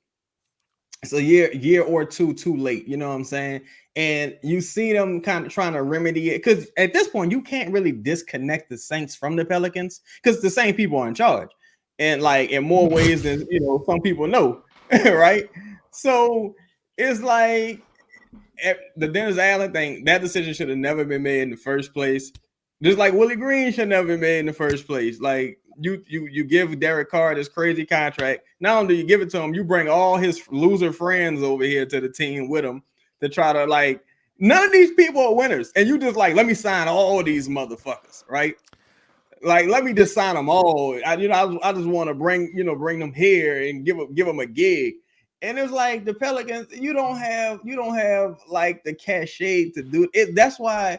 It's a year or two too late. You know what I'm saying? And you see them kind of trying to remedy it because at this point, you can't really disconnect the Saints from the Pelicans because the same people are in charge. And like in more ways than some people know, right? So it's like the Dennis Allen thing. That decision should have never been made in the first place. Just like Willie Green should never been made in the first place. Like you give Derek Carr this crazy contract. Not only do you give it to him, you bring all his loser friends over here to the team with him to try to, like, none of these people are winners, and you just like, let me sign all these motherfuckers, right? Like, let me just sign them all. I just want to bring them here and give them a gig. And it's like the Pelicans, you don't have like the cachet to do it. That's why,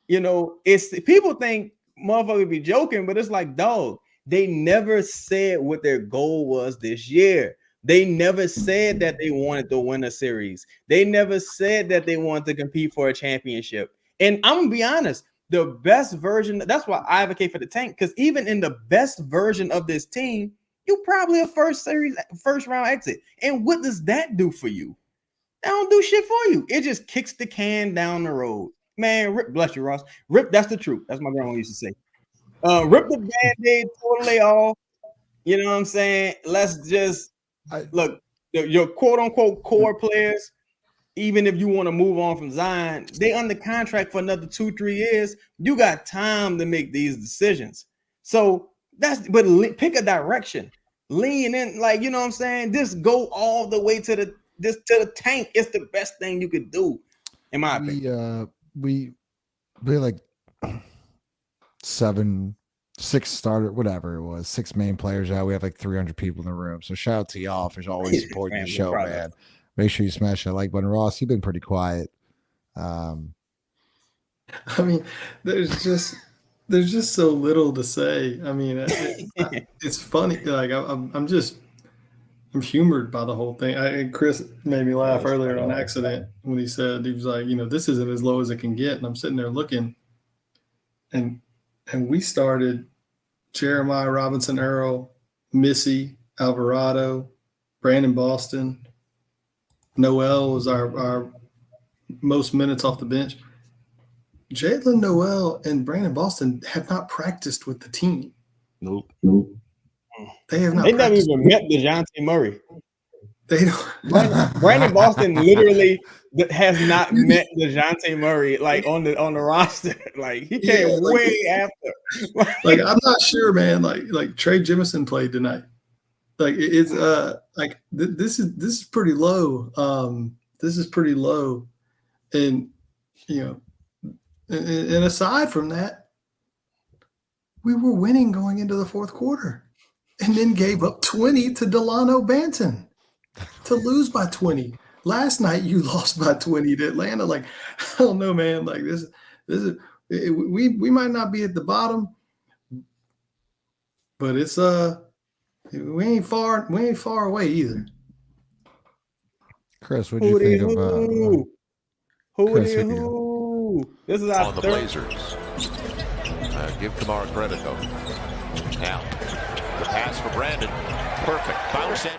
it's people think motherfuckers be joking, but it's like, dog, they never said what their goal was this year. They never said that they wanted to win a series. They never said that they wanted to compete for a championship. And I'm gonna be honest, the best version, that's why I advocate for the tank, because even in the best version of this team, you probably a first round exit. And what does that do for you? That don't do shit for you. It just kicks the can down the road. Man, bless you, Ross. That's the truth. That's my grandma used to say. Rip the Band-Aid totally off. You know what I'm saying? Let's just look, your quote-unquote core players, even if you want to move on from Zion, they under contract for another 2-3 years. You got time to make these decisions. So but pick a direction. Lean in, like, you know what I'm saying? Just go all the way to the tank. It's the best thing you could do, in my opinion. We like 6 starter, whatever it was, 6 main players out. We have like 300 people in the room. So shout out to y'all for always supporting the show, man. Make sure you smash that like button. Ross, you've been pretty quiet. I mean, there's just so little to say. I mean, it's funny. Like I'm humored by the whole thing. Chris made me laugh earlier on accident when he said, he was like, this isn't as low as it can get. And I'm sitting there looking, and we started Jeremiah Robinson Earl, Missy Alvarado, Brandon Boston. Noel was our most minutes off the bench. Jalen Noel and Brandon Boston have not practiced with the team. Nope. They have not. They never even met DeJounte Murray. They don't. Brandon Boston literally has not met DeJounte Murray, like, on the roster. Like, he came way after. Like, I'm not sure, man. Like Trey Jemison played tonight. Like, it's like this is pretty low. This is pretty low, and and aside from that, we were winning going into the fourth quarter, and then gave up 20 to Delano Banton to lose by 20. Last night you lost by 20 to Atlanta. Like, I don't know, man. Like, this is we might not be at the bottom, but it's we ain't far away either. Chris, what do you think of This is on the Blazers. Give Kamara credit, though. Now, the pass for Brandon. Perfect. Bounce in.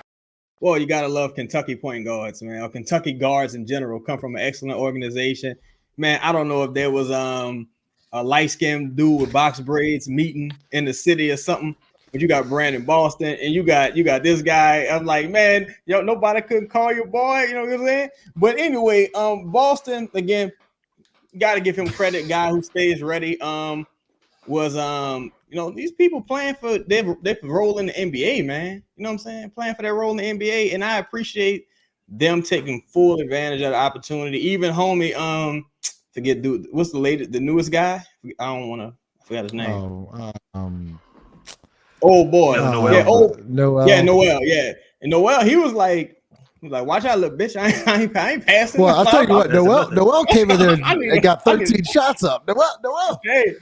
Well, you gotta love Kentucky point guards, man. Or Kentucky guards in general come from an excellent organization. Man, I don't know if there was light-skinned dude with box braids meeting in the city or something. But you got Brandon Boston, and you got this guy. I'm like, man, nobody could call your boy. You know what I'm saying? But anyway, Boston again, got to give him credit. Guy who stays ready. These people playing for their role in the NBA, man. You know what I'm saying? Playing for their role in the NBA, and I appreciate them taking full advantage of the opportunity. Even homie, forget dude, what's the newest guy? I forgot his name. Old boy. Noel. Noel. Yeah. And Noel, he was like, watch out, little bitch. I ain't passing. Well, I'll tell you what, Noel came in there and got 13 shots up. Noel. Hey.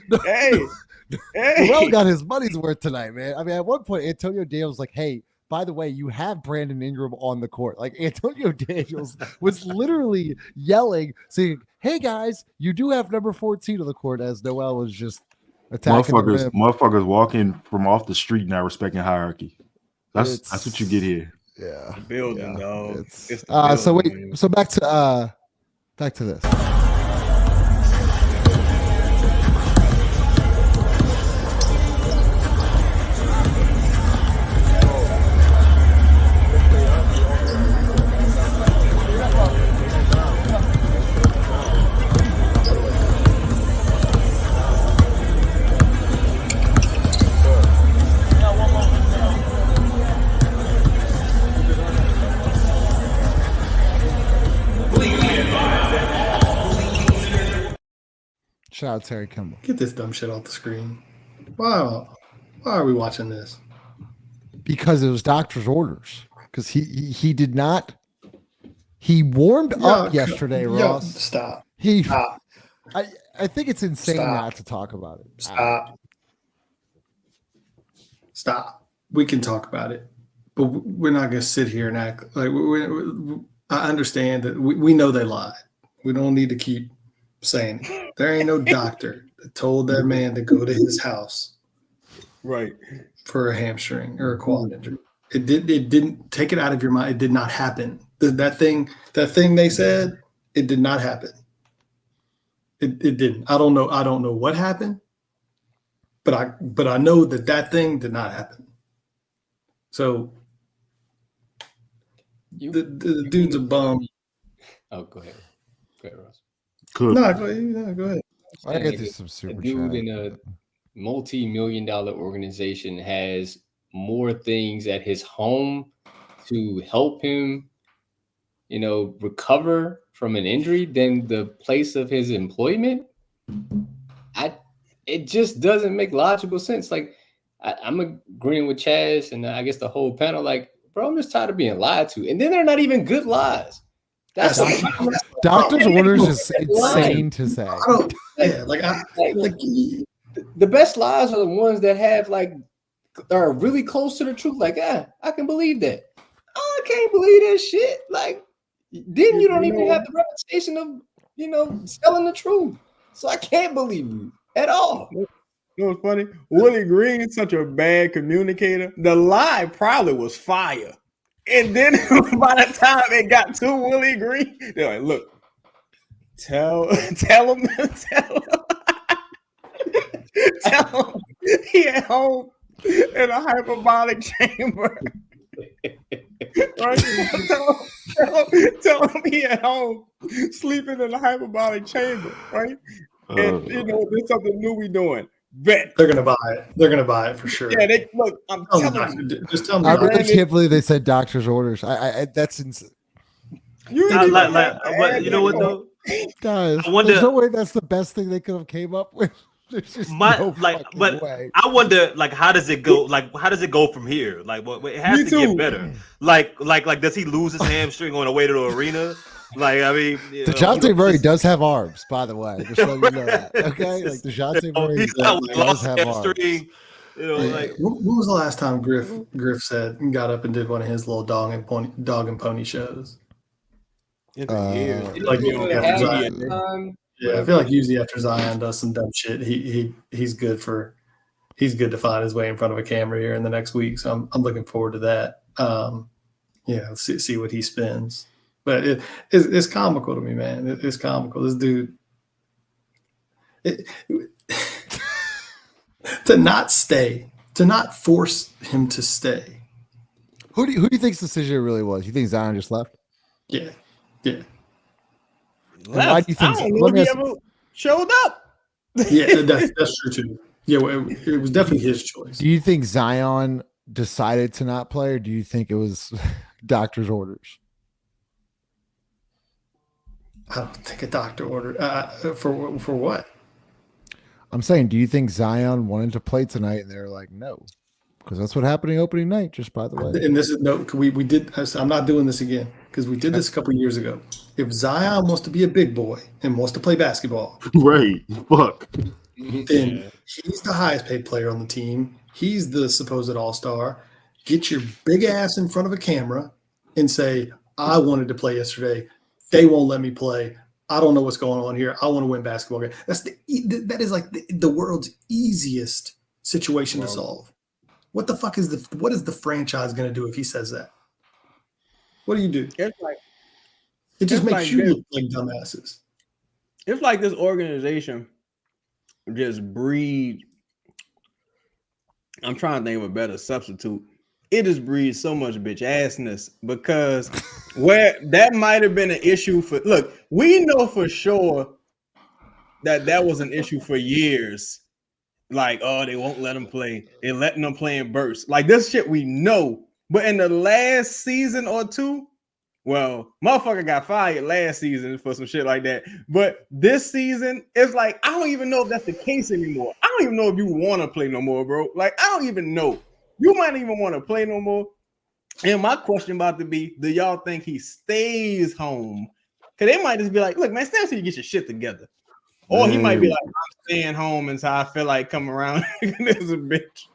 Noel got his money's worth tonight, man. I mean, at one point, Antonio Daniels was like, hey, by the way, you have Brandon Ingram on the court. Like, Antonio Daniels was literally yelling, saying, hey, guys, you do have number 14 on the court, as Noel was just attacking motherfuckers walking from off the street not respecting hierarchy. That's what you get here. Yeah. Building, dog. So back to this. Shout out Terry Kimball. Get this dumb shit off the screen. Why are we watching this? Because it was doctor's orders. Because he did not. He warmed up yesterday, Ross. Stop. I think it's insane not to talk about it. Stop. We can talk about it, but we're not going to sit here and act like I understand that we know they lied. We don't need to keep saying it. There ain't no doctor that told that man to go to his house, right, for a hamstring or a quad injury. It didn't take it out of your mind. It did not happen. That thing they said, it did not happen. It didn't. I don't know what happened, but I know that thing did not happen. So the dude's a bum. Oh, go ahead. Go ahead, Ross. Cool. No, go ahead. I get you some super dude in a multi-million-dollar organization has more things at his home to help him, recover from an injury than the place of his employment. It just doesn't make logical sense. Like, I'm agreeing with Chaz and I guess the whole panel. Like, bro, I'm just tired of being lied to, and then they're not even good lies. That's doctor's orders is insane to say. The best lies are the ones that are really close to the truth. Like, I can believe that. Oh, I can't believe that shit. Like, then you don't even have the reputation of, selling the truth. So I can't believe you at all. You know what's funny? Willie Green is such a bad communicator. The lie probably was fire. And then by the time it got to Willie Green, they're like, look, tell him he at home in a hyperbolic chamber. Right? Tell him he at home sleeping in a hyperbolic chamber, right? And there's something new we doing. Bet they're gonna buy it. They're gonna buy it for sure. Yeah, I'm telling you. Just tell me. I can't believe they said doctor's orders. I that's insane. You know what though, guys? There's no way that's the best thing they could have came up with. There's just no way. I wonder, how does it go? How does it go from here? It has to get better. Like, does he lose his hamstring on the way to the arena? DeJounte Murray does have arms, by the way. Just letting you know that. Okay, DeJounte Murray does have arms. When was the last time Griff said and got up and did one of his little dog and pony shows? I feel like usually after Zion does some dumb shit, he's good to find his way in front of a camera here in the next week. So I'm looking forward to that. See what he spins. But it's comical to me, man. It's comical. This dude, to not stay, to not force him to stay. Who do you think's decision really was? You think Zion just left? Yeah. Why do you think? I don't know if he ever showed up. Yeah, that's true too. Yeah, well, it was definitely his choice. Do you think Zion decided to not play, or do you think it was doctor's orders? I don't think a doctor ordered for what? I'm saying, do you think Zion wanted to play tonight, and they're like, no, because that's what happened opening night. Just by the way, and this is no, we did. I'm not doing this again because we did this a couple of years ago. If Zion wants to be a big boy and wants to play basketball, right? Fuck. Then he's the highest paid player on the team. He's the supposed all-star. Get your big ass in front of a camera and say, I wanted to play yesterday. They won't let me play. I don't know what's going on here. I want to win basketball game. That is like the world's easiest situation to solve. What the fuck is what is the franchise going to do if he says that? What do you do? It just makes you look like dumbasses. It's like this organization just breed. I'm trying to think of a better substitute. It just breeds so much bitch assness because where that might have been an issue for. Look, we know for sure that was an issue for years. Like, oh, they won't let them play. They're letting them play in bursts. Like this shit we know. But in the last season or two, well, motherfucker got fired last season for some shit like that. But this season, it's like, I don't even know if that's the case anymore. I don't even know if you want to play no more, bro. Like, I don't even know. You might even want to play no more. And my question about to be, do y'all think he stays home? Because they might just be like, look, man, stay until you get your shit together. Or he might be like, I'm staying home until I feel like coming around. This a bitch.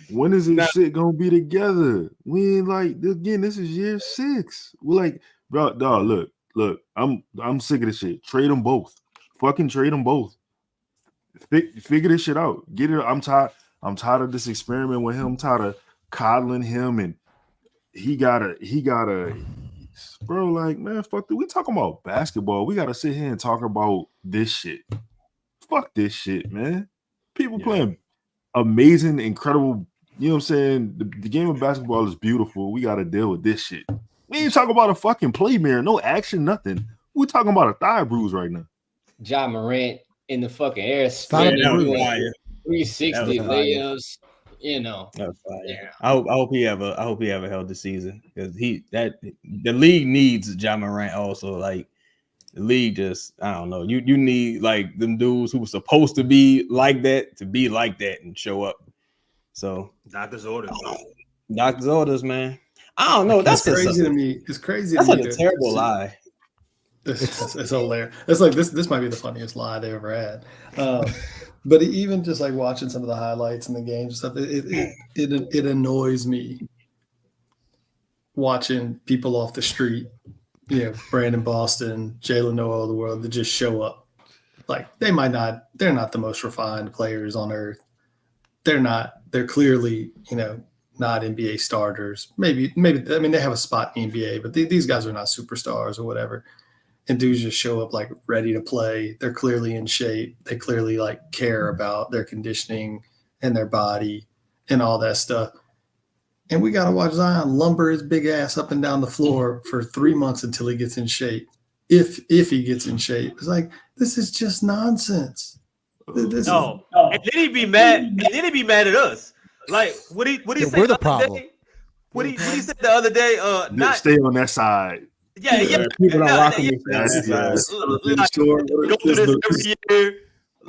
When is this shit gonna be together? We ain't like, again, this is year 6. We're like, bro, dog, look, I'm sick of this shit. Trade them both. Fucking trade them both. Figure this shit out. Get it. I'm tired of this experiment with him. I'm tired of coddling him, and he gotta, bro. Like, man, fuck that. We talking about basketball. We gotta sit here and talk about this shit. Fuck this shit, man. People playing amazing, incredible. You know what I'm saying? The game of basketball is beautiful. We gotta deal with this shit. We ain't talking about a fucking play mirror, no action, nothing. We're talking about a thigh bruise right now. Ja Morant in the fucking air, spinning 360 layups. You know, yeah. I hope he have a healthy season because the league needs Ja Morant also. Like the league just, I don't know. You need like them dudes who were supposed to be like that and show up. So doctor's orders. Doctor's orders, man. I don't know. That's crazy to me. It's crazy. That's like a terrible lie. It's hilarious. It's like this might be the funniest lie they ever had. But even just like watching some of the highlights in the games and stuff, it annoys me watching people off the street, Brandon Boston, Jalen Noah of the world, that just show up. Like they're not the most refined players on earth. They're clearly, not NBA starters. Maybe, I mean, they have a spot in the NBA, but these guys are not superstars or whatever. And dudes just show up like ready to play. They're clearly in shape. They clearly like care about their conditioning and their body and all that stuff. And we got to watch Zion lumber his big ass up and down the floor for 3 months until he gets in shape. If he gets in shape, it's like, this is just nonsense. And then he'd be mad. And then he'd be mad at us. Like, what he say? We're the problem. What he said the other day? Not stay on that side. Yeah. People don't rock with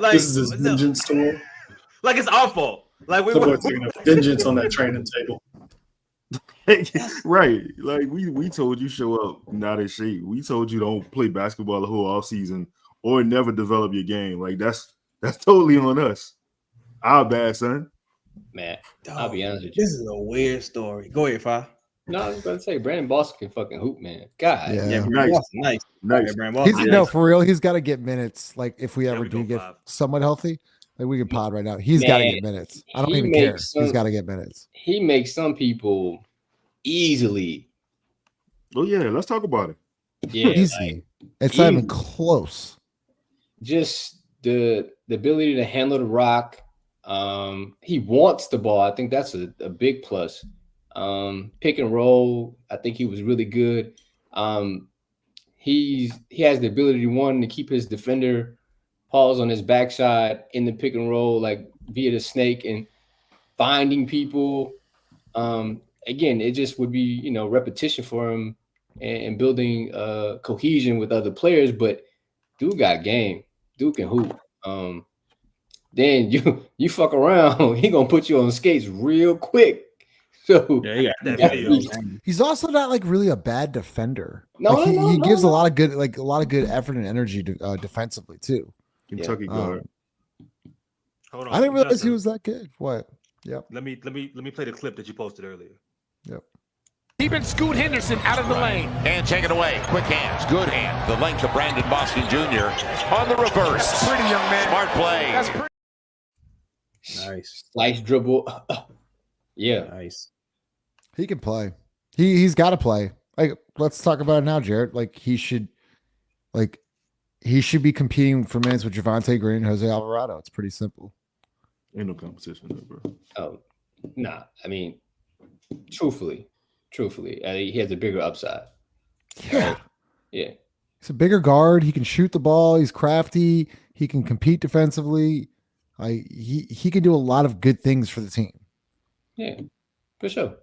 this is his vengeance tour. Like it's our fault. Like we were taking a vengeance on that training table. Right. Like we told you show up not in shape. We told you don't play basketball the whole off season or never develop your game. Like that's totally on us. Our bad, son. Man, I'll be honest with you. This is a weird story. Go ahead, Fi. No, I was about to say Brandon Boston can fucking hoop, man. God, nice. For real, he's got to get minutes. Like if we ever do get somewhat healthy, like we can pod right now. He's got to get minutes. I don't even care. He's got to get minutes. He makes some people easily. Oh yeah, let's talk about it. Yeah, easy. It's not even close. Just the ability to handle the rock. He wants the ball. I think that's a big plus. Pick and roll, I think he was really good. He has the ability to keep his defender Paul's on his backside in the pick and roll, like via the snake and finding people. Again, it just would be, repetition for him and building cohesion with other players. But dude got game. Dude can hoop. Then you fuck around, he gonna put you on skates real quick. So Yeah, he got that. He's also not like really a bad defender. No, he gives a lot of good effort and energy defensively too. Kentucky guard. Hold on. I didn't realize Justin, he was that good. What? Yep. Let me play the clip that you posted earlier. Yep. Even Scoot Henderson out of the lane. And take it away. Quick hands. Good hand. The length of Brandon Boston Jr. on the reverse. That's pretty, young man. Smart play. That's pretty. Nice. Slice dribble. Yeah. Nice. He can play. He's got to play. Like, let's talk about it now, Jared. Like, he should be competing for minutes with Javonte Green and Jose Alvarado. It's pretty simple. Ain't no competition there, bro. Oh, nah. I mean, truthfully, he has a bigger upside. Yeah. Right? Yeah. He's a bigger guard. He can shoot the ball. He's crafty. He can compete defensively. He can do a lot of good things for the team. Yeah, for sure.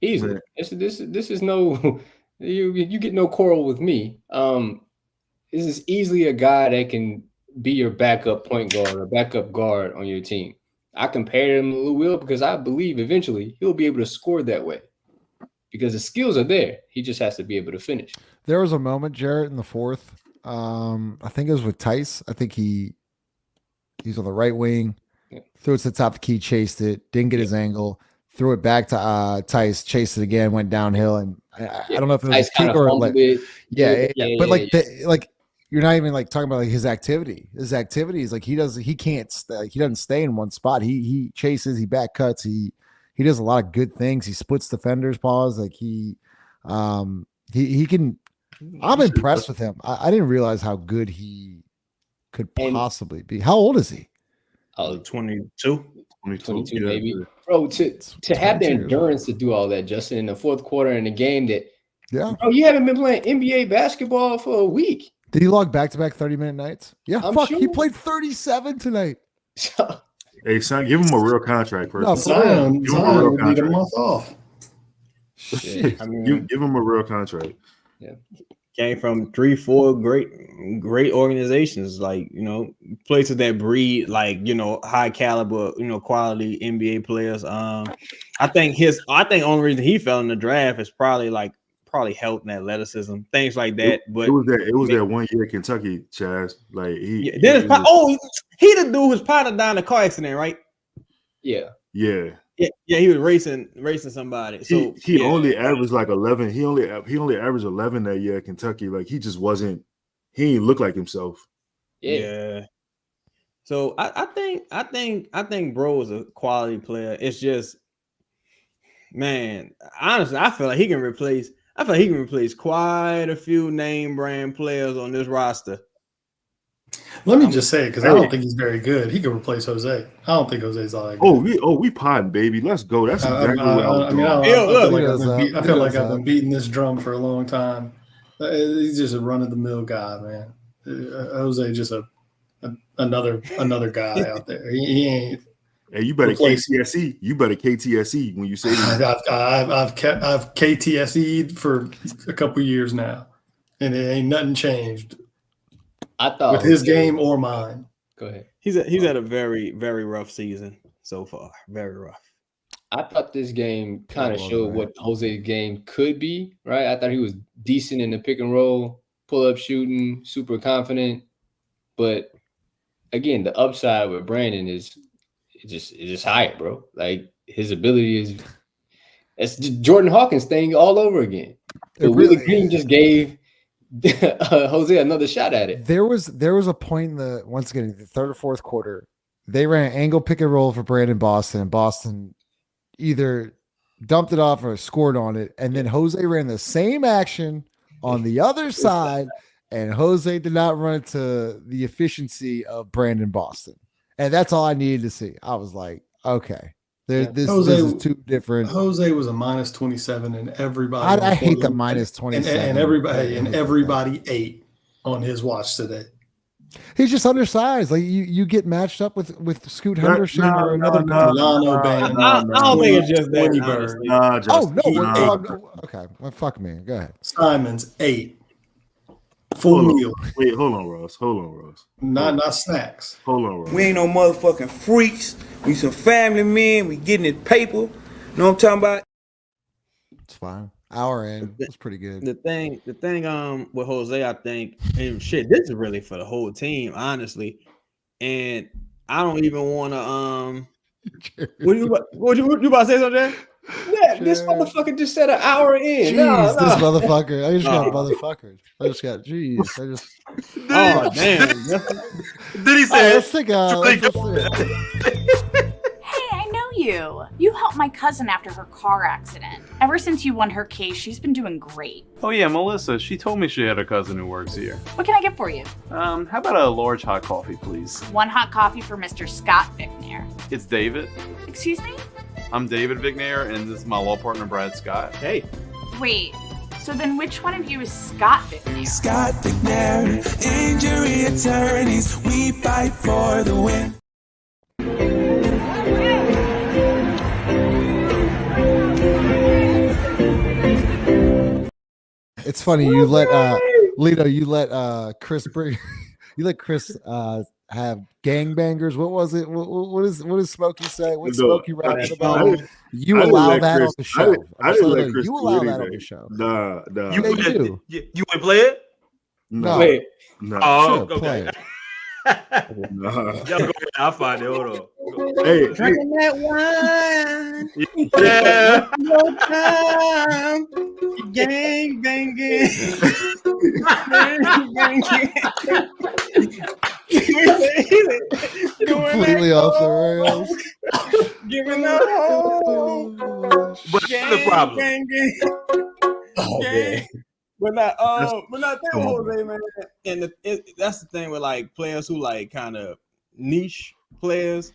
Easily. This is no you get no quarrel with me. This is easily a guy that can be your backup point guard or backup guard on your team. I compared him to Lou Will because I believe eventually he'll be able to score that way because the skills are there. He just has to be able to finish. There was a moment, Jarrett, in the fourth. I think it was with Tice. I think he's on the right wing, threw it to the top of the key, chased it, didn't get his angle, threw it back to Tice, chased it again, went downhill, and I don't know if it was a kick or like, but like you're not even like talking about like his activity. His activity is like he doesn't stay in one spot. He chases, he back cuts, he does a lot of good things. He splits defenders' paws. Like he can. I'm impressed with him. I didn't realize how good he could possibly be. How old is he? 22 maybe. Bro, to have the endurance to do all that, Justin, in the fourth quarter in a game that, bro, you haven't been playing NBA basketball for a week. Did he log back-to-back 30-minute nights? Yeah, Sure. He played 37 tonight. Hey, son, give him a real contract first. No, Zion would need a month off. Shit. I mean, give him a real contract. Yeah. Came from 3-4 great organizations, like, places that breed like, high caliber, quality NBA players. I think the only reason he fell in the draft is probably health and athleticism, things like that. But it was that 1 year at Kentucky, Chaz. Like he the dude who's partner down in a car accident, right? Yeah. He was racing somebody. So he only averaged like 11. He only averaged 11 that year at Kentucky. Like he just wasn't. He didn't look like himself. Yeah. So I think bro is a quality player. It's just, man, honestly, I feel like he can replace quite a few name brand players on this roster. Let me just say, because I don't think he's very good. He could replace Jose. I don't think Jose's all that good. We potting, baby. Let's go. That's exactly what I feel like I've been beating this drum for a long time. He's just a run of the mill guy, man. Jose just another guy out there. He ain't. Hey, you better KTSE. You better KTSE when you say that. I've KTSE'd for a couple years now, and it ain't nothing changed. I thought with his game or mine. Go ahead. He's had a very, very rough season so far. Very rough. I thought this game kind of showed what Jose's game could be, right? I thought he was decent in the pick and roll, pull up shooting, super confident. But again, the upside with Brandon is just higher, bro. Like his ability it's Jordan Hawkins thing all over again. But Willie Green just gave Jose another shot at it. There was a point in the third or fourth quarter, they ran an angle pick and roll for Brandon Boston, and Boston either dumped it off or scored on it, and then Jose ran the same action on the other side, and Jose did not run to the efficiency of Brandon Boston. And that's all I needed to see. I was like, okay, this Jose, is two different. Jose was a minus 27, and everybody. I hate the minus 27. And everybody ate on his watch today. He's just undersized. Like you get matched up with Scoot Henderson or another. I don't think it's just that. Okay. Well, fuck me. Go ahead. Simons 8. Full meal. Wait, hold on, Ross. Not snacks. Hold on, Ross. We ain't no motherfucking freaks. We some family men. We getting it paper. Know what I'm talking about? It's fine. Hour in. It's pretty good. The thing with Jose, I think, and shit, this is really for the whole team, honestly. And I don't even want to what you about to say something? Yeah, this motherfucker just said an hour in. Jeez, this motherfucker. I just got motherfuckers. Jeez. Oh damn. Did he say? Let's take Hey, I know you. You helped my cousin after her car accident. Ever since you won her case, she's been doing great. Oh yeah, Melissa. She told me she had a cousin who works here. What can I get for you? How about a large hot coffee, please? 1 hot coffee for Mr. Scott Vicknair. It's David. Excuse me? I'm David Vicknair, and this is my law partner, Brad Scott. Hey. Wait, so then which one of you is Scott Vicknair? Scott Vicknair, injury attorneys, we fight for the win. It's funny you let Lito, you let Chris bring you let Chris have gangbangers. What was it? What does Smokey say? What's Smokey rapping about? You allow that on the show. I didn't let Chris you do allow that anything. on the show. Nah. You would play it? No. Wait. No. Oh, Sure, play okay. it. Nah. Y'all go ahead. I'll find it. Hold on. Hey, Drinking that wine. Yeah. No time. Gang banging. Completely off the rails. Giving up hope. What's the problem? But not that Jose, man. And that's the thing with like players who like kind of niche players.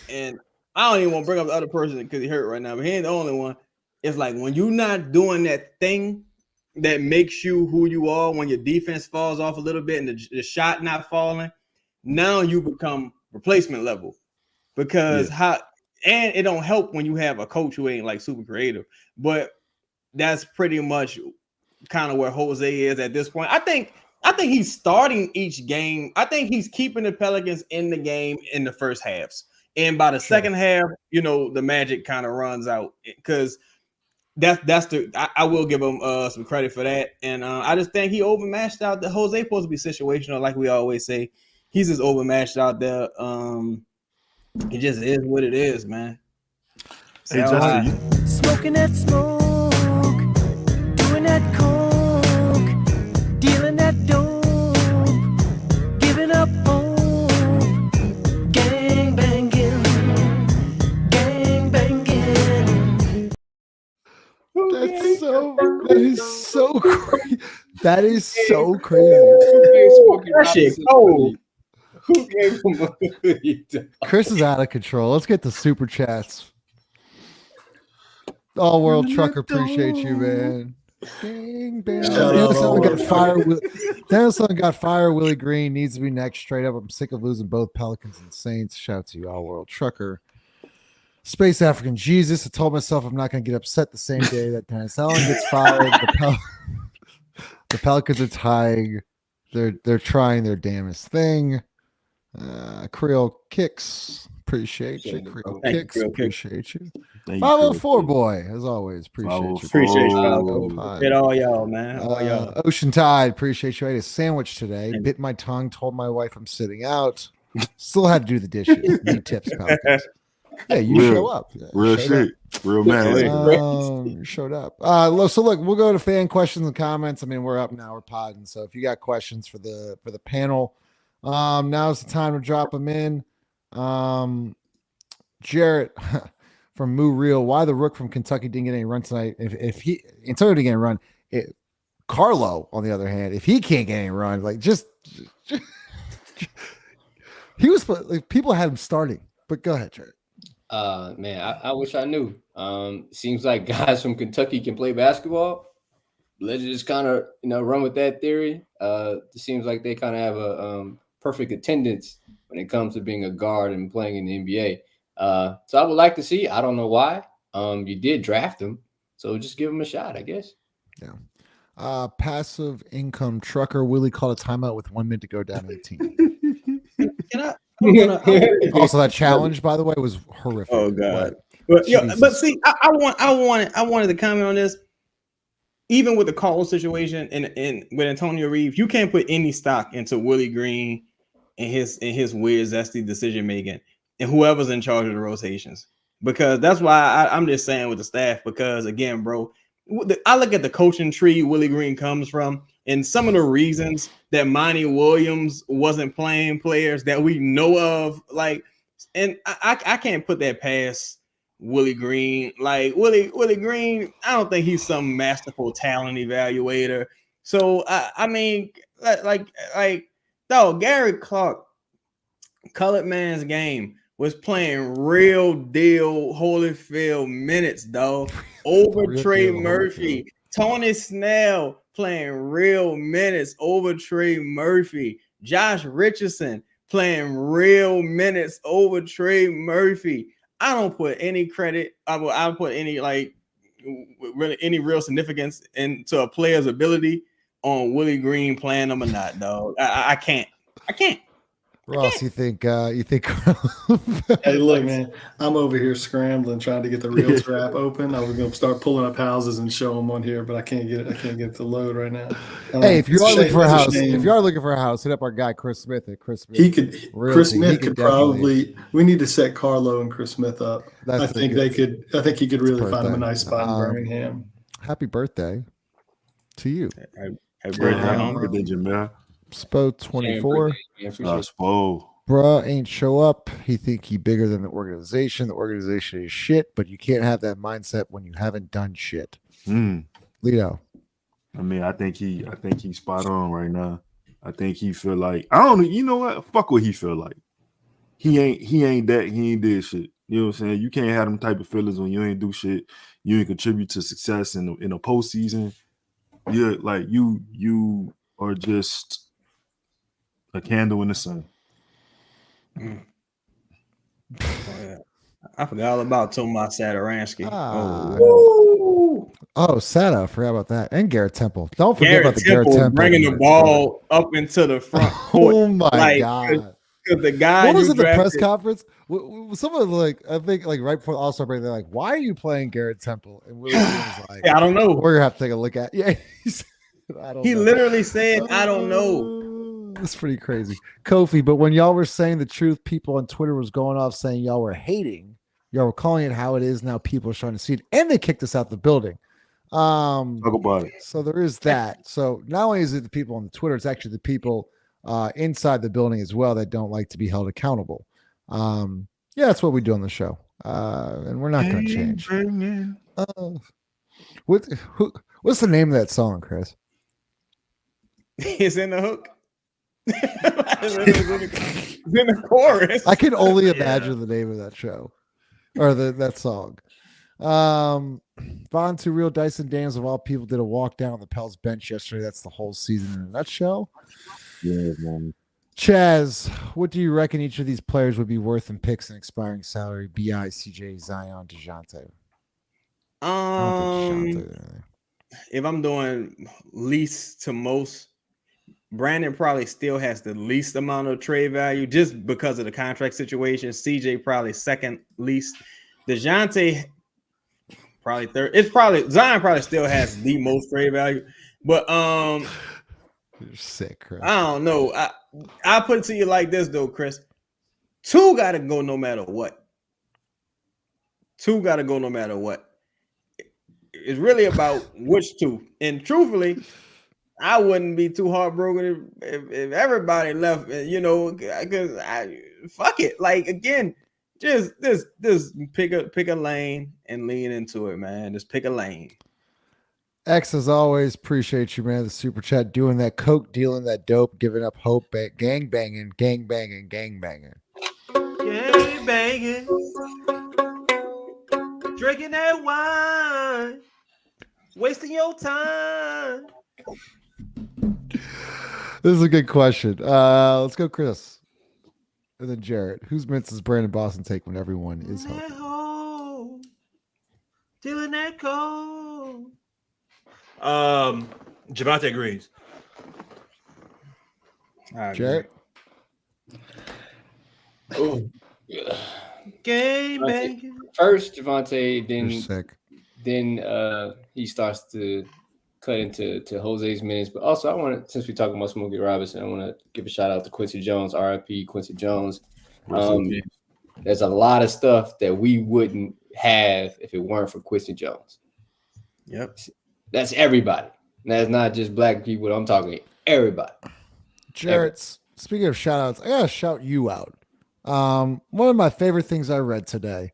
And I don't even want to bring up the other person because he hurt right now, but he ain't the only one. It's like when you're not doing that thing that makes you who you are, when your defense falls off a little bit and the shot not falling, now you become replacement level. Because and it don't help when you have a coach who ain't like super creative. But that's pretty much kind of where Jose is at this point. I think he's starting each game. I think he's keeping the Pelicans in the game in the first halves. And by the second half, the magic kind of runs out because I will give him some credit for that. And I just think he overmatched out the Jose supposed to be situational, like we always say. He's just overmatched out there. It just is what it is, man. Hey, Justin, Smoking that smoke, doing that coke, dealing that dope, giving up hope, gang banging. That is so crazy. That is so crazy. That shit cold. Who gave him a hoodie? Chris is out of control. Let's get the super chats. All World Trucker, appreciate you, man. Bang, bang. Danielson got fire. Willie Green needs to be next. Straight up, I'm sick of losing both Pelicans and Saints. Shout out to you, All World Trucker. Space African Jesus. I told myself I'm not going to get upset the same day that Dennis Allen gets fired. The Pelicans are tying. They're trying their damnest thing. Creole Kicks. Appreciate you. Creole Kicks. Appreciate you. 504 boy, as always. Appreciate you. Appreciate you. Get all y'all, man. All y'all. Ocean Tide. Appreciate you. I ate a sandwich today. Bit my tongue. Told my wife I'm sitting out. Still had to do the dishes. Need tips, Pelicans. Yeah, you show up. Real shit. Real man. You showed up. So look, we'll go to fan questions and comments. I mean, we're up now. We're podding. So if you got questions for the panel, now's the time to drop them in. Jarrett from Moo Real. Why the Rook from Kentucky didn't get any run tonight? If he Antonio didn't get a run, Carlo on the other hand, if he can't get any run, like just He was like, people had him starting, but go ahead, Jared. Man, I wish I knew. Seems like guys from Kentucky can play basketball. Let's just kind of run with that theory. It seems like they kind of have a perfect attendance when it comes to being a guard and playing in the NBA. So I would like to see. I don't know why. You did draft him, so just give him a shot, I guess. Yeah. Passive income trucker Willie called a timeout with 1 minute to go, down 18. Also, that challenge, by the way, was horrific. Oh God! But see, I wanted to comment on this. Even with the Cole situation and with Antonio Reeves, you can't put any stock into Willie Green and his weird zesty decision making and whoever's in charge of the rotations, because that's why I'm just saying with the staff, because again, bro, I look at the coaching tree Willie Green comes from, and some of the reasons that Monty Williams wasn't playing players that we know of, like, and I can't put that past Willie Green. Like Willie Green, I don't think he's some masterful talent evaluator. So I mean, like dog, Gary Clark, colored man's game, was playing real deal Holyfield minutes, dog, over Trey Murphy. Tony Snell playing real minutes over Trey Murphy. Josh Richardson playing real minutes over Trey Murphy. I don't put any credit. I don't put any really any real significance into a player's ability on Willie Green playing them or not, dog. I can't. Ross, you think? Hey, look, man, I'm over here scrambling trying to get the Realtor app open. I was going to start pulling up houses and show them on here, but I can't get it. I can't get the load right now. Hey, if you are looking for a house, hit up our guy Chris Smith at Chris Smith. Chris Smith could probably. We need to set Carlo and Chris Smith up. I think he could really find him a nice spot in Birmingham. Happy birthday to you. Happy birthday, Jamel. Spo 24. Spo. Bruh ain't show up. He think he bigger than the organization. The organization is shit, but you can't have that mindset when you haven't done shit. Lito. I mean, I think he's spot on right now. I think he feel like, I don't know, you know what? Fuck what he feel like. He ain't did shit. You know what I'm saying? You can't have them type of feelings when you ain't do shit. You ain't contribute to success in a postseason. You're like you are just a candle in the sun. Oh, yeah. I forgot all about Tomas Satoransky. Sata, I forgot about that. And Garrett Temple. Don't forget about the Garrett Temple bringing the ball up into the front court. Oh my God. Because the guy what was it, the press conference? Someone I think right before the All-Star break, they're like, "Why are you playing Garrett Temple?" And Willie was like, I don't know. We're gonna have to take a look at. Yeah, he literally said, "I don't know." It's pretty crazy, Kofi. But when y'all were saying the truth, people on Twitter was going off saying y'all were hating. Y'all were calling it how it is now. People are starting to see it, and they kicked us out the building. Talk about it. So there is that. So not only is it the people on the Twitter, it's actually the people inside the building as well that don't like to be held accountable. Yeah, that's what we do on the show, and we're not going to change. What's the name of that song, Chris? It's in the hook. It's in the chorus. I can only imagine the name of that show or that song. Von to Real Dyson Daniels of all people did a walk down on the Pels bench yesterday. That's the whole season in a nutshell. Yeah, man. Chaz, what do you reckon each of these players would be worth in picks and expiring salary? BI, CJ, Zion, DeJounte. If I'm doing least to most, Brandon probably still has the least amount of trade value just because of the contract situation. CJ probably second least. DeJounte probably third. Zion probably still has the most trade value, but you're sick, Chris. I don't know. I put it to you like this though, Chris. Two got to go no matter what. It's really about which two. And truthfully, I wouldn't be too heartbroken if everybody left, because fuck it. Like, again, just pick a lane and lean into it, man. Just pick a lane. X, as always, appreciate you, man. The super chat, doing that coke, dealing that dope, giving up hope, gang banging, gang banging, gang banging. Gang banging. Drinking that wine. Wasting your time. This is a good question. Let's go, Chris. And then Jarrett. Whose mints does Brandon Boston take when everyone is home? Dealing that cold. Javonte Greens. Jarrett. Oh, Game banging. First, Javonte, then he starts to cut into Jose's minutes. But also, I want to, since we're talking about Smokey Robinson, I want to give a shout out to Quincy Jones, RIP Quincy Jones. There's a lot of stuff that we wouldn't have if it weren't for Quincy Jones. Yep. That's everybody. That's not just black people. I'm talking everybody. Jarrett, speaking of shout outs, I got to shout you out. One of my favorite things I read today,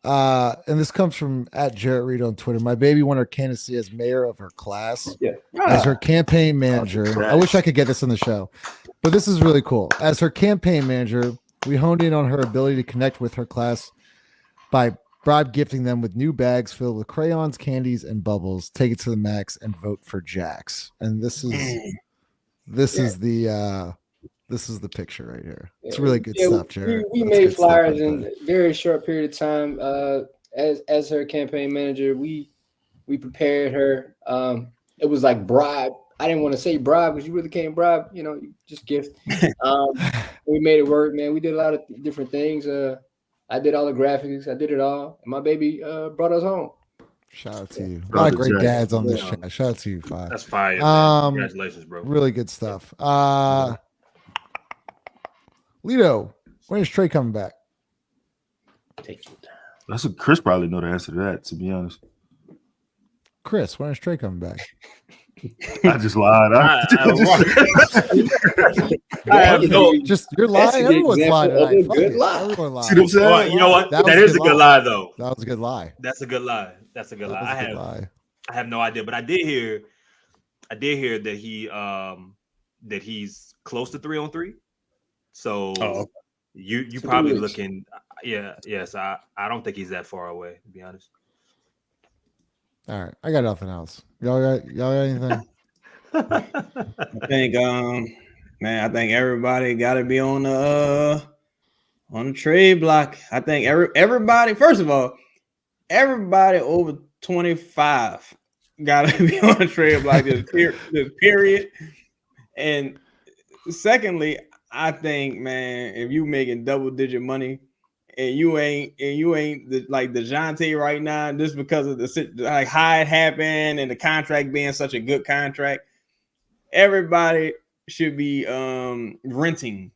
and this comes from @Jarrett Reed on Twitter. My baby won her candidacy as mayor of her class, as her campaign manager. I wish I could get this on the show, but this is really cool. As her campaign manager, we honed in on her ability to connect with her class by bribe gifting them with new bags filled with crayons, candies, and bubbles. Take it to the max and vote for Jax. And this is the picture right here. It's really good stuff, Jared. We made flyers in a very short period of time. As her campaign manager, we prepared her. It was like bribe. I didn't want to say bribe because you really can't bribe. You just gift. We made it work, man. We did a lot of different things. I did all the graphics. I did it all. And my baby brought us home. Shout out to you. A lot of great dads on this chat. Shout out to you, Five. That's fire. Man. Congratulations, bro. Really good stuff. Lito, when is Trey coming back? Take your time. That's what Chris probably know the answer to that, to be honest. Chris, when is Trey coming back? I just lied. You're lying. Everyone's lying tonight. Good lie. Everyone lied. See what I'm saying? Well, you know what? That is a good lie, though. That was a good lie. That's a good lie. That's a good lie. I have no idea, but I did hear that he's close to 3-on-3. So you probably looking, yes. I don't think he's that far away, to be honest. All right, I got nothing else. Y'all got anything? I think, man, I think everybody got to be on the trade block. I think everybody. First of all, everybody over 25 got to be on the trade block. This period. And secondly, I think, man, if you making double-digit money and you ain't like DeJounte right now, just because of like how it happened and the contract being such a good contract, everybody should be renting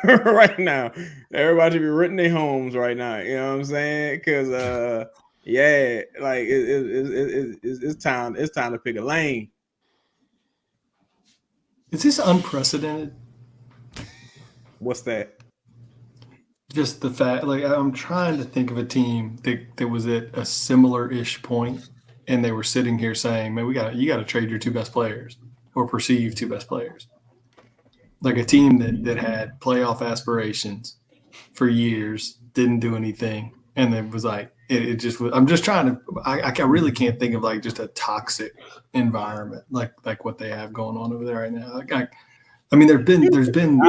right now. Everybody should be renting their homes right now. You know what I'm saying? Because like it's time to pick a lane. Is this unprecedented? What's that? Just the fact, like, I'm trying to think of a team that was at a similar-ish point, and they were sitting here saying, "Man, you got to trade your two best players or perceived two best players." Like a team that had playoff aspirations for years, didn't do anything, and it was like it just was. I'm just trying to. I really can't think of like just a toxic environment like what they have going on over there right now. I mean, there's been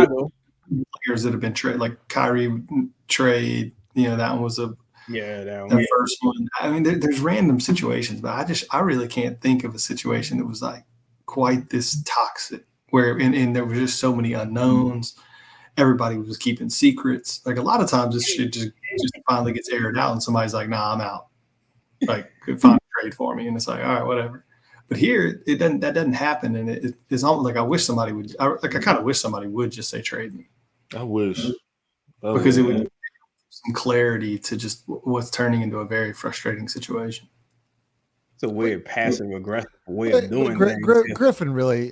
players that have been traded, like Kyrie trade. That one was the first one. I mean, there's random situations, but I really can't think of a situation that was like quite this toxic, where and there were just so many unknowns. Everybody was keeping secrets. Like a lot of times, this shit just finally gets aired out, and somebody's like, "Nah, I'm out." Like, find a trade for me, and it's like, all right, whatever. But here, that doesn't happen, and it's almost like I wish somebody would. I kind of wish somebody would just say trade me. I wish, because it would give some clarity to just what's turning into a very frustrating situation. It's a weird passive aggressive way of doing things. Griffin really,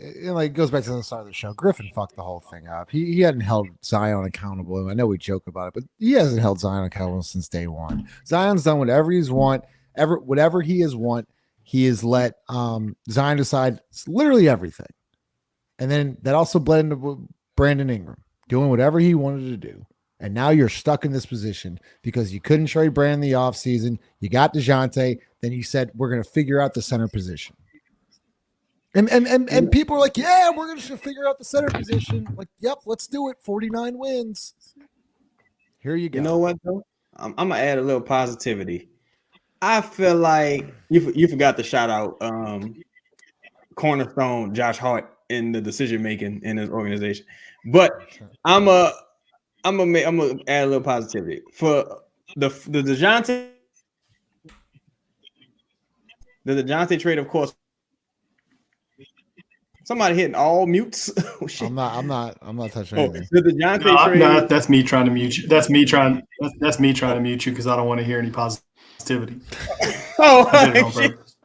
goes back to the start of the show. Griffin fucked the whole thing up. He hadn't held Zion accountable. I know we joke about it, but he hasn't held Zion accountable since day one. Zion's done whatever he has want. he has let Zion decide literally everything. And then that also bled into Brandon Ingram doing whatever he wanted to do. And now you're stuck in this position because you couldn't trade Brandon in the offseason. You got DeJounte. Then you said, we're going to figure out the center position. And people are like, yeah, we're going to figure out the center position. Like, yep, let's do it. 49 wins. Here you go. You know what, though? I'm going to add a little positivity. I feel like you forgot to shout out cornerstone Josh Hart in the decision making in his organization. But I'm gonna add a little positivity for the DeJounte trade, of course. Somebody hitting all mutes. Oh, shit. I'm not touching anything. The DeJounte trade. No, that's me trying to mute you. That's me trying to mute you because I don't want to hear any positivity. Oh, I did it on purpose.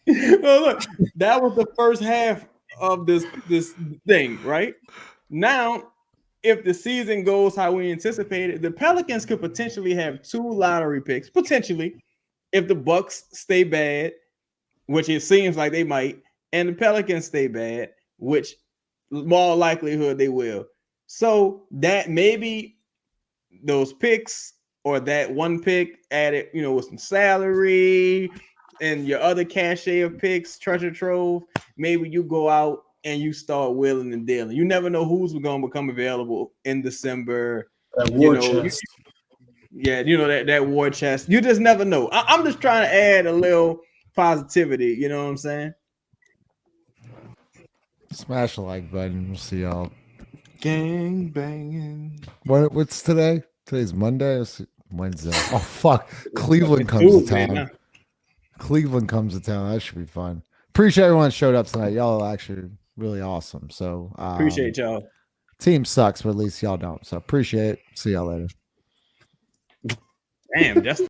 Well, look, that was the first half of this thing, right? Now, if the season goes how we anticipated, the Pelicans could potentially have 2 lottery picks, potentially, if the Bucks stay bad, which it seems like they might, and the Pelicans stay bad, which more likelihood they will. So that maybe those picks or that one pick added, with some salary and your other cachet of picks, treasure trove, maybe you go out and you start willing and dealing. You never know who's going to become available in December. That war chest. That war chest. You just never know. I'm just trying to add a little positivity. You know what I'm saying? Smash the like button. We'll see y'all. Gang banging. What's today? Today's Monday. It's Wednesday. Oh fuck! Cleveland comes to town. Cleveland comes to town. That should be fun. Appreciate everyone that showed up tonight. Y'all are actually really awesome. So appreciate y'all. Team sucks, but at least y'all don't. So appreciate it. See y'all later. Damn, just